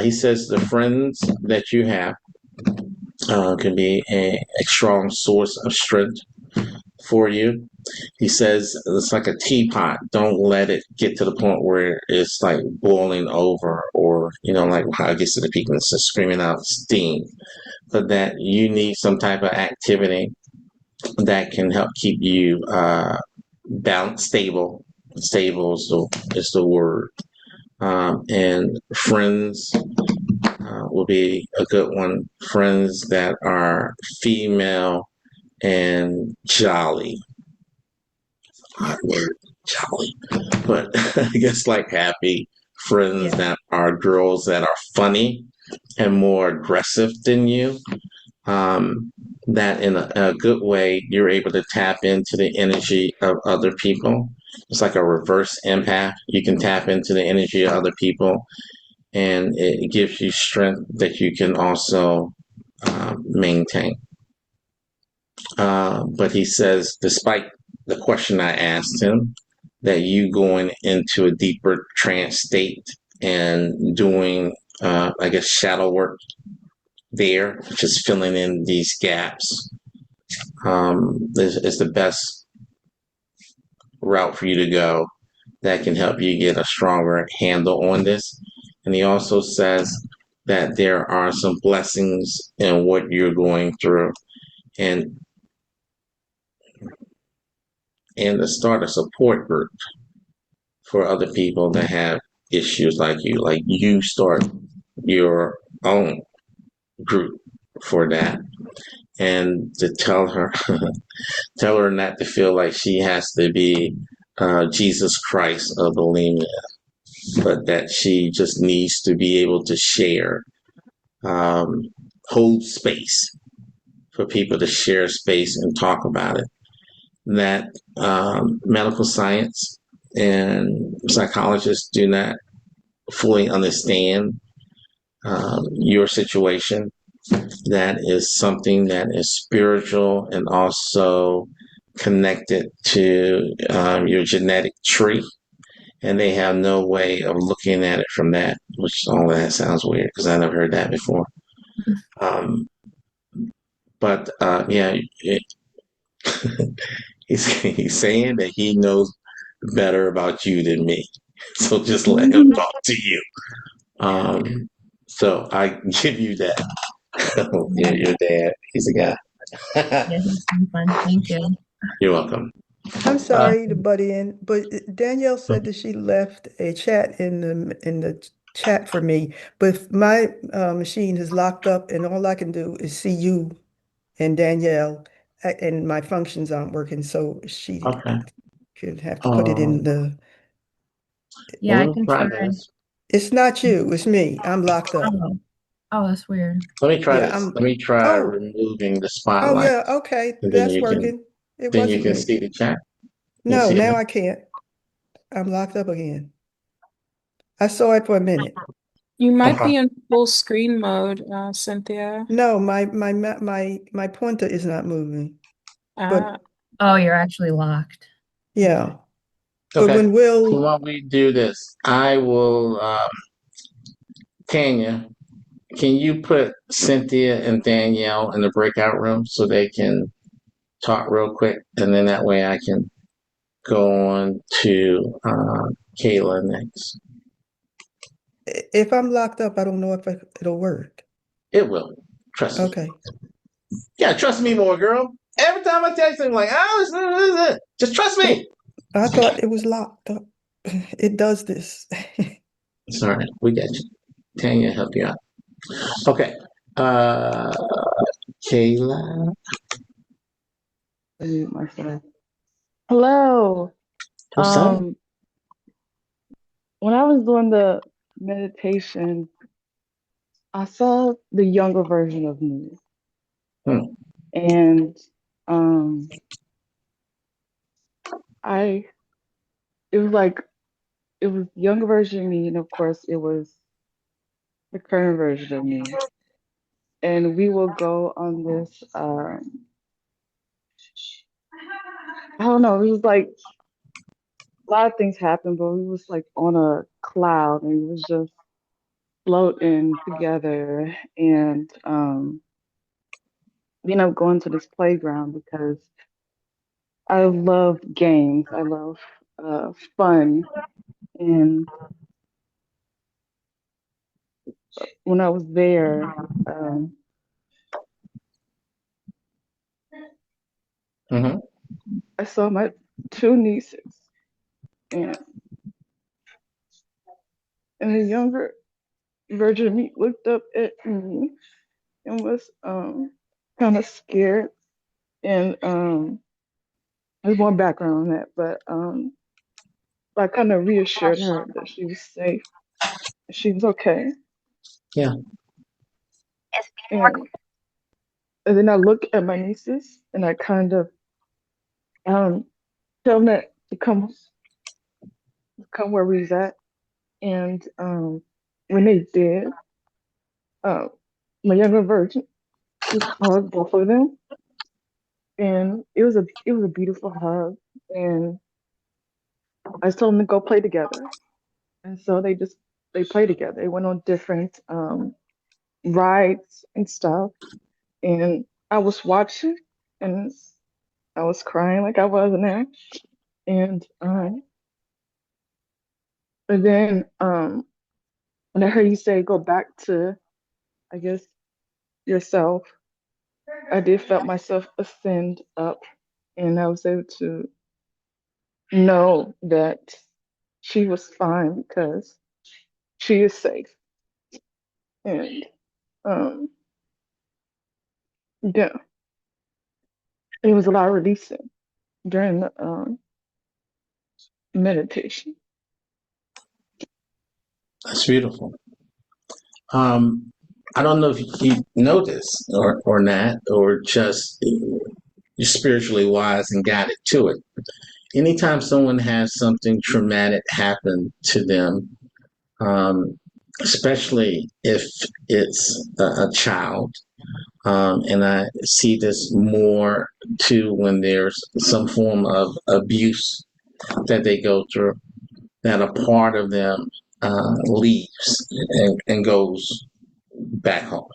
[SPEAKER 1] He says the friends that you have can be a strong source of strength for you. He says it's like a teapot. Don't let it get to the point where it's like boiling over, or like how it gets to the peak and it's just screaming out steam. But that you need some type of activity that can help keep you balanced, stable. Stable is the word. And friends will be a good one. Friends that are female and jolly. Hard word, jolly. But I guess like happy friends that are girls that are funny and more aggressive than you. That in a good way, you're able to tap into the energy of other people. It's like a reverse empath. You can tap into the energy of other people, and it gives you strength that you can also maintain. But he says, despite the question I asked him, that you going into a deeper trance state and doing, I guess, shadow work there, just filling in these gaps, is the best route for you to go that can help you get a stronger handle on this. And he also says that there are some blessings in what you're going through, and to start a support group for other people that have issues like you. Like you start your own group for that. and to tell her tell her not to feel like she has to be Jesus Christ of bulimia, but that she just needs to be able to share, um, hold space for people to share space and talk about it. That medical science and psychologists do not fully understand your situation. That is something that is spiritual and also connected to your genetic tree. And they have no way of looking at it from that, which all of that sounds weird because I never heard that before. Um, but yeah, he's saying that he knows better about you than me. So just let him talk to you. So I give you that. Your dad, he's a guy.
[SPEAKER 4] Yeah, it's been fun. Thank you.
[SPEAKER 1] You're welcome.
[SPEAKER 7] I'm
[SPEAKER 1] Uh,
[SPEAKER 7] sorry to butt in, but Danielle said that she left a chat in the chat for me, but if my machine is locked up and all I can do is see you and Danielle, and my functions aren't working, so she
[SPEAKER 1] okay.
[SPEAKER 7] should have to put it in the.
[SPEAKER 1] Well,
[SPEAKER 4] Yeah,
[SPEAKER 1] let
[SPEAKER 4] I
[SPEAKER 1] me
[SPEAKER 4] can
[SPEAKER 1] try
[SPEAKER 4] try.
[SPEAKER 1] this.
[SPEAKER 7] It's not you, it's me. I'm locked up.
[SPEAKER 4] Oh, oh, that's weird.
[SPEAKER 1] Let me try
[SPEAKER 7] Yeah,
[SPEAKER 1] this.
[SPEAKER 7] I'm.
[SPEAKER 1] Let me try
[SPEAKER 7] Oh,
[SPEAKER 1] removing the
[SPEAKER 7] oh
[SPEAKER 1] spotlight,
[SPEAKER 7] yeah, okay,
[SPEAKER 1] and
[SPEAKER 7] that's working. It
[SPEAKER 1] then you
[SPEAKER 7] wasn't
[SPEAKER 1] can
[SPEAKER 7] me.
[SPEAKER 1] see the chat. You can
[SPEAKER 7] No,
[SPEAKER 1] see it
[SPEAKER 7] now
[SPEAKER 1] now.
[SPEAKER 7] I can't. I'm locked up again. I saw it for a minute.
[SPEAKER 10] You might
[SPEAKER 1] Okay.
[SPEAKER 10] be in full screen mode, Cynthia.
[SPEAKER 7] No, my pointer is not moving. But
[SPEAKER 10] Uh,
[SPEAKER 4] Oh, you're actually locked.
[SPEAKER 7] yeah. But
[SPEAKER 1] Okay.
[SPEAKER 7] when
[SPEAKER 1] So
[SPEAKER 7] Will,
[SPEAKER 1] while we do this, I will, Tanya, can you put Cynthia and Danielle in the breakout room so they can talk real quick, and then that way I can go on to Kayla next.
[SPEAKER 7] if I'm locked up, I don't know if it'll work.
[SPEAKER 1] It will. Trust me.
[SPEAKER 7] Okay.
[SPEAKER 1] Yeah, trust me more, girl. Every time I text him, like, oh, just trust me.
[SPEAKER 7] I thought it was locked up. It does this.
[SPEAKER 1] It's all right. We got you. Tanya, help you out. Okay. Uh, Kayla.
[SPEAKER 11] Unmute myself. Hello.
[SPEAKER 1] What's up?
[SPEAKER 11] When I was doing the meditation, I saw the younger version of me.
[SPEAKER 1] Hmm.
[SPEAKER 11] And um I it was like it was the younger version of me, and of course it was the current version of me. And we will go on this I don't know, it was like a lot of things happened, but we was like on a cloud and it was just floating together and going to this playground because I love games. I love fun. And when I was there,
[SPEAKER 1] Mm-hmm.
[SPEAKER 11] I saw my two nieces, and and the younger version of me looked up at me and was kind of scared. And there's more background on that, but I kind of reassured her that she was safe, she was okay.
[SPEAKER 1] Yeah.
[SPEAKER 11] And and then I look at my nieces and I kind of um tell them that to come where we was at. And when they did, uh, my younger virgin just hugged both of them, and it was a beautiful hug. And I told them to go play together, and so they played together. They went on different rides and stuff, and I was watching, and I was crying like I was in there. And then when I heard you say go back to, I guess, yourself, I did felt myself ascend up, and I was able to know that she was fine because she is safe. And um, yeah, It was a lot of releasing during the meditation.
[SPEAKER 1] That's beautiful. I don't know if you know this or not, or just you're spiritually wise and guided to it. Anytime someone has something traumatic happen to them, um, especially if it's a child, and I see this more too when there's some form of abuse that they go through, that a part of them leaves and goes back home.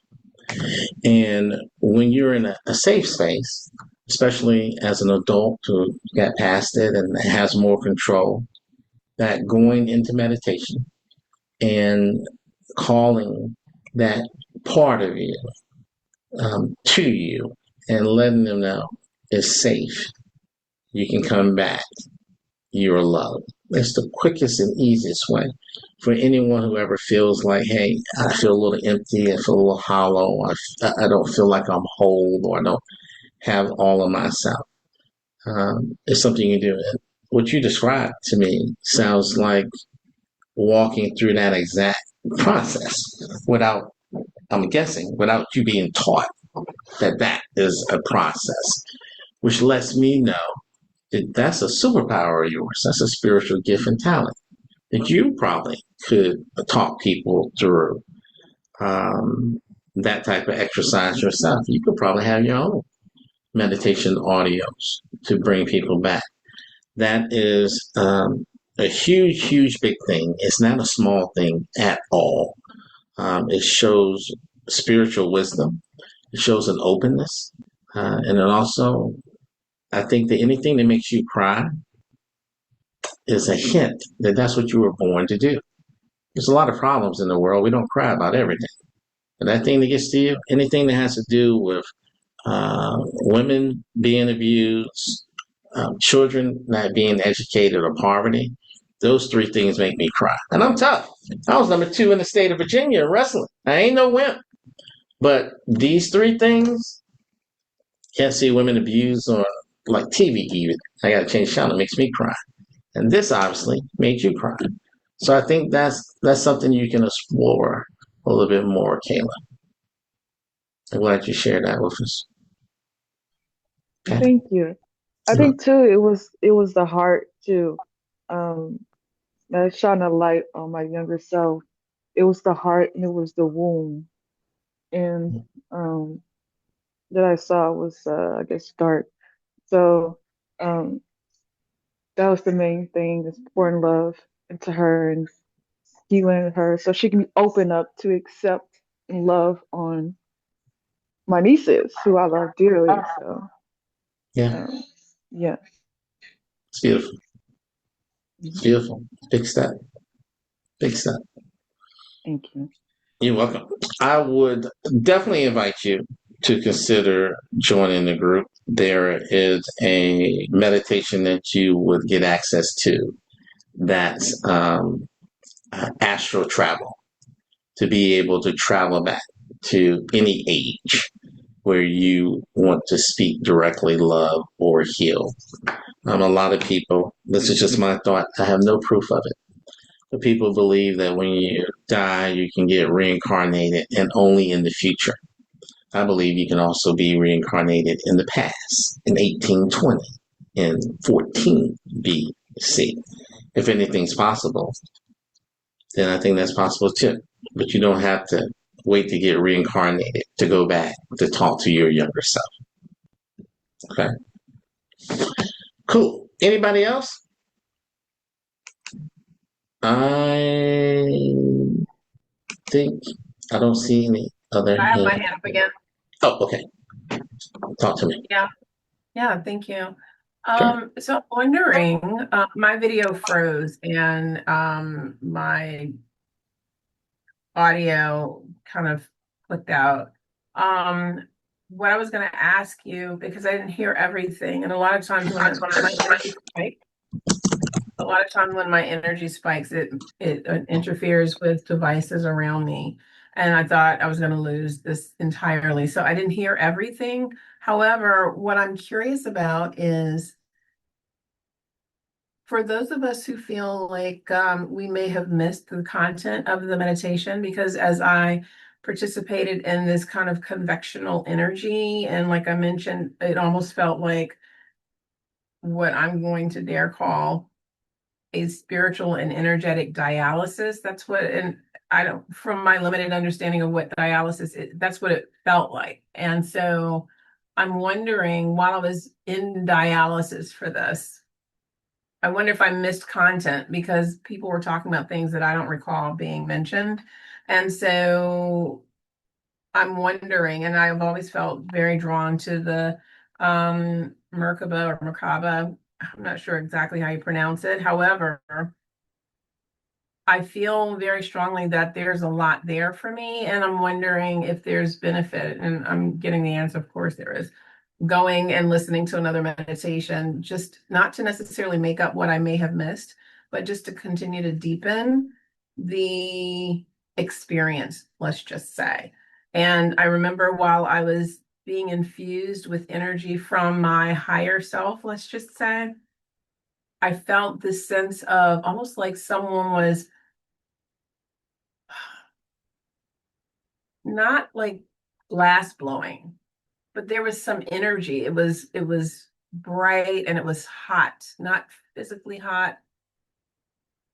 [SPEAKER 1] And when you're in a safe space, especially as an adult who got past it and has more control, that going into meditation and calling that part of you to you and letting them know it's safe. You can come back. You're loved. It's the quickest and easiest way for anyone who ever feels like, hey, I feel a little empty, I feel a little hollow, I don't feel like I'm whole, or I don't have all of myself. It's something you do. And what you described to me sounds like walking through that exact process without, I'm guessing, without you being taught that that is a process, which lets me know that that's a superpower of yours. That's a spiritual gift and talent that you probably could talk people through that type of exercise yourself. You could probably have your own meditation audios to bring people back. That is a huge, huge, big thing. It's not a small thing at all. It shows spiritual wisdom. It shows an openness. And it also, I think that anything that makes you cry is a hint that that's what you were born to do. There's a lot of problems in the world. We don't cry about everything. But that thing that gets to you, anything that has to do with women being abused, children not being educated, or poverty, those three things make me cry. And I'm tough. I was number 2 in the state of Virginia in wrestling. I ain't no wimp. But these three things, can't see women abused on like TV even. I got to change channel. It makes me cry. And this obviously made you cry. So I think that's something you can explore a little bit more, Kayla. I'm glad you shared that with us. Okay.
[SPEAKER 11] Thank you. I think too it was the heart too. Um that shone a light on my younger self. It was the heart and it was the womb. And that I saw was I guess dark. So um that was the main thing, is pouring love into her and healing her so she can open up to accept and love on my nieces who I love dearly. So
[SPEAKER 1] Yeah,
[SPEAKER 11] yeah.
[SPEAKER 1] it's beautiful. It's beautiful. Big step. Big step.
[SPEAKER 11] Thank you.
[SPEAKER 1] You're welcome. I would definitely invite you to consider joining the group. There is a meditation that you would get access to that's astral travel, to be able to travel back to any age where you want to speak directly, love, or heal. A lot of people, this is just my thought, I have no proof of it. But people believe that when you die, you can get reincarnated and only in the future. I believe you can also be reincarnated in the past, in 1820, in 14 BC. If anything's possible, then I think that's possible too. But you don't have to wait to get reincarnated to go back to talk to your younger self. Okay. Cool. Anybody else? I think I don't see any other
[SPEAKER 8] I have my
[SPEAKER 1] hands.
[SPEAKER 8] hand up again.
[SPEAKER 1] Oh, okay. Talk to me.
[SPEAKER 8] Yeah, thank you.
[SPEAKER 1] Sure.
[SPEAKER 8] So I'm wondering, my video froze and my audio kind of clicked out. What I was going to ask you, because I didn't hear everything, and a lot of times when my energy spikes, it interferes with devices around me, and I thought I was going to lose this entirely. So I didn't hear everything, However, what I'm curious about is for those of us who feel like we may have missed the content of the meditation, because as I participated in this kind of convectional energy, and like I mentioned, it almost felt like what I'm going to dare call a spiritual and energetic dialysis. That's what, and I don't, from my limited understanding of what dialysis is, that's what it felt like. And so I'm wondering, while I was in dialysis for this, I wonder if I missed content because people were talking about things that I don't recall being mentioned. And so I'm wondering, and I've always felt very drawn to the Merkaba or Merkaba. I'm not sure exactly how you pronounce it. However, I feel very strongly that there's a lot there for me, and I'm wondering if there's benefit. And I'm getting the answer, of course, there is. Going and listening to another meditation, just not to necessarily make up what I may have missed, but just to continue to deepen the experience, let's just say. And I remember while I was being infused with energy from my higher self, let's just say, I felt this sense of almost like someone was not like glass blowing, but there was some energy. It was bright and it was hot, not physically hot,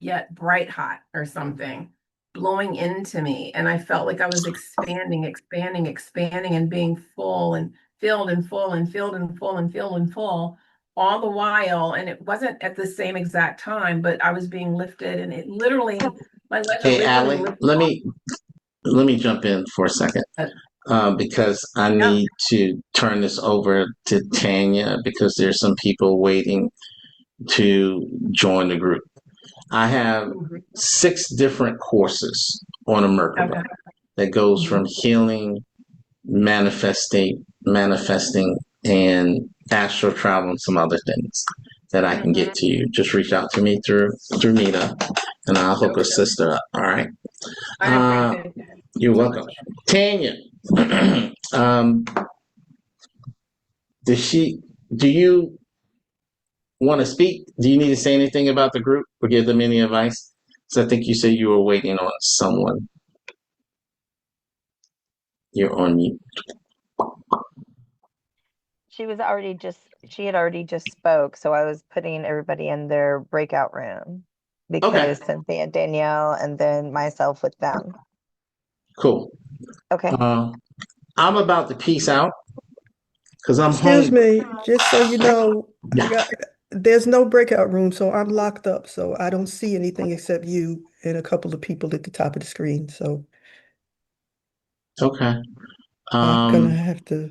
[SPEAKER 8] yet bright hot or something blowing into me. And I felt like I was expanding, expanding, expanding, and being full and filled and full and filled and full and filled and full all the while. And it wasn't at the same exact time, but I was being lifted, and it literally, my legs were
[SPEAKER 1] Hey,
[SPEAKER 8] literally
[SPEAKER 1] Allie,
[SPEAKER 8] lifted.
[SPEAKER 1] let me jump in for a second. Because I
[SPEAKER 8] Yeah.
[SPEAKER 1] need to turn this over to Tanya because there's some people waiting to join the group. I have 6 different courses on a Merkaba
[SPEAKER 8] Okay.
[SPEAKER 1] that goes from healing, manifesting, and astral travel and some other things that I can get to you. Just reach out to me through Meetup, and I'll hook a sister up. All right.
[SPEAKER 8] I appreciate it.
[SPEAKER 1] You're welcome, Tanya. um, do you want to speak? Do you need to say anything about the group or give them any advice? So I think you said you were waiting on someone. You're on mute.
[SPEAKER 6] She had already just spoke, so I was putting everybody in their breakout room
[SPEAKER 1] Okay,
[SPEAKER 6] because Cynthia and Danielle and then myself with them.
[SPEAKER 1] cool.
[SPEAKER 6] Okay.
[SPEAKER 1] I'm about to peace out because I'm
[SPEAKER 7] Excuse
[SPEAKER 1] home.
[SPEAKER 7] me, just so you know,
[SPEAKER 1] Yeah.
[SPEAKER 7] there's no breakout room, so I'm locked up, so I don't see anything except you and a couple of people at the top of the screen. So
[SPEAKER 1] Okay.
[SPEAKER 7] I'm gonna have to,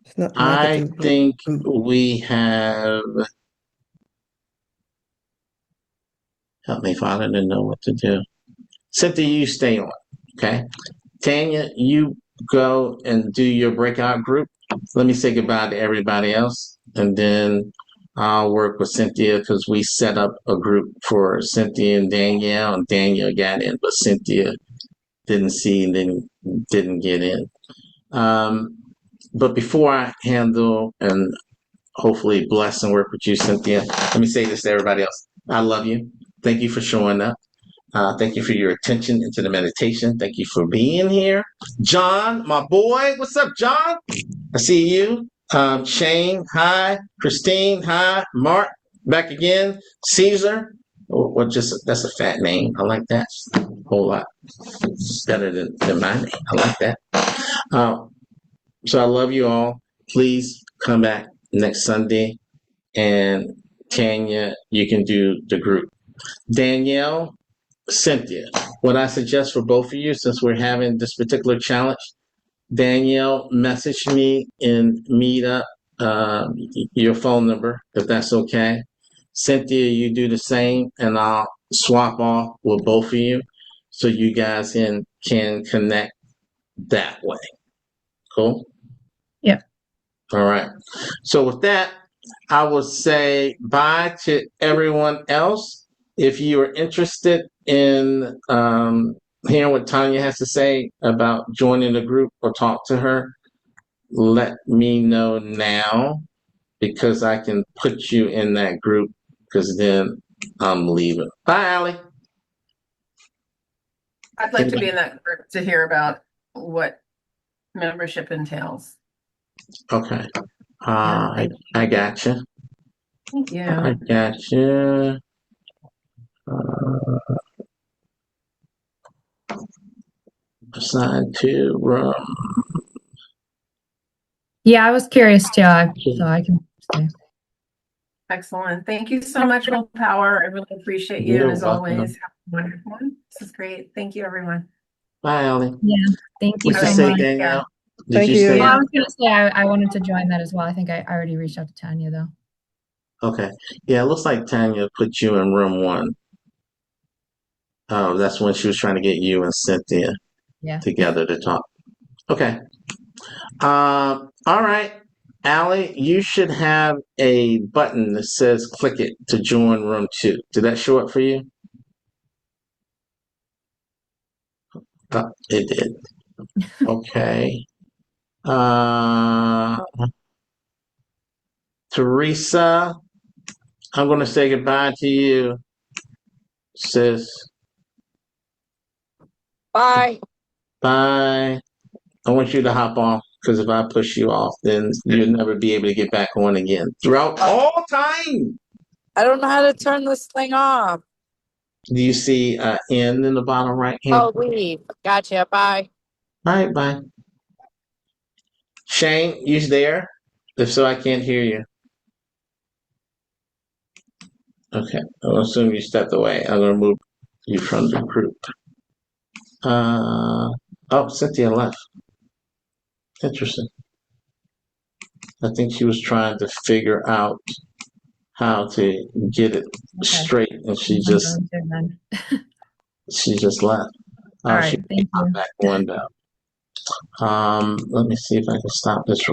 [SPEAKER 7] there's nothing I could
[SPEAKER 1] I
[SPEAKER 7] do but
[SPEAKER 1] think
[SPEAKER 7] boot.
[SPEAKER 1] we have. Help me, Father, to know what to do. Cynthia, you stay on. Okay. Tanya, you go and do your breakout group. Let me say goodbye to everybody else, and then I'll work with Cynthia because we set up a group for Cynthia and Danielle got in, but Cynthia didn't see and then didn't get in. But before I handle and hopefully bless and work with you, Cynthia, let me say this to everybody else. I love you. Thank you for showing up. Thank you for your attention into the meditation. Thank you for being here. John, my boy, what's up, John? I see you. Shane, hi. Christine, hi. Mark, back again. Caesar, or just that's a fat name. I like that. A whole lot better than my name. I like that. So I love you all. Please come back next Sunday. And Tanya, you can do the group. Danielle, Cynthia, what I suggest for both of you, since we're having this particular challenge, Danielle, message me in Meetup your phone number, if that's okay. Cynthia, you do the same, and I'll swap off with both of you so you guys can connect that way. Cool?
[SPEAKER 4] Yeah.
[SPEAKER 1] All right. So with that, I will say bye to everyone else. If you are interested in hearing what Tanya has to say about joining the group or talk to her, let me know now because I can put you in that group because then I'm leaving. Bye, Allie.
[SPEAKER 8] I'd like to be in that group to hear about what membership entails.
[SPEAKER 1] Okay.
[SPEAKER 8] Yeah,
[SPEAKER 1] I got you.
[SPEAKER 8] thank you.
[SPEAKER 1] I got you. Assigned to room.
[SPEAKER 4] Yeah, I was curious too, so I can stay.
[SPEAKER 8] Excellent. Thank you so much, Willpower. I really appreciate you.
[SPEAKER 1] You're
[SPEAKER 8] And as
[SPEAKER 1] welcome.
[SPEAKER 8] always, have a wonderful one. This is great. Thank you, everyone.
[SPEAKER 1] Bye, Allie.
[SPEAKER 4] Yeah, thank you
[SPEAKER 1] What you
[SPEAKER 4] so
[SPEAKER 1] say,
[SPEAKER 4] much.
[SPEAKER 1] Danielle? Did
[SPEAKER 11] Thank
[SPEAKER 1] you
[SPEAKER 11] you.
[SPEAKER 1] say?
[SPEAKER 4] Oh, I was gonna say I wanted to join that as well. I think I already reached out to Tanya though.
[SPEAKER 1] Okay. Yeah, it looks like Tanya put you in room 1. That's when she was trying to get you and Cynthia
[SPEAKER 4] Yeah.
[SPEAKER 1] together to talk. Okay. All right. Allie, you should have a button that says click it to join room 2. Did that show up for you? Oh, it did. Okay. Teresa, I'm going to say goodbye to you, sis.
[SPEAKER 9] Bye.
[SPEAKER 1] Bye. I want you to hop off because if I push you off, then you'll never be able to get back on again throughout all time.
[SPEAKER 9] I don't know how to turn this thing off.
[SPEAKER 1] Do you see N in the bottom right hand?
[SPEAKER 9] Oh, leave. Gotcha. Bye.
[SPEAKER 1] All right, bye. Shane, you there? If so, I can't hear you. Okay, I'll assume you stepped away. I'm going to move you from the group. Oh, Cynthia left. Interesting. I think she was trying to figure out how to get it straight, and she just left.
[SPEAKER 4] All right, thank you.
[SPEAKER 1] Back one down. Let me see if I can stop this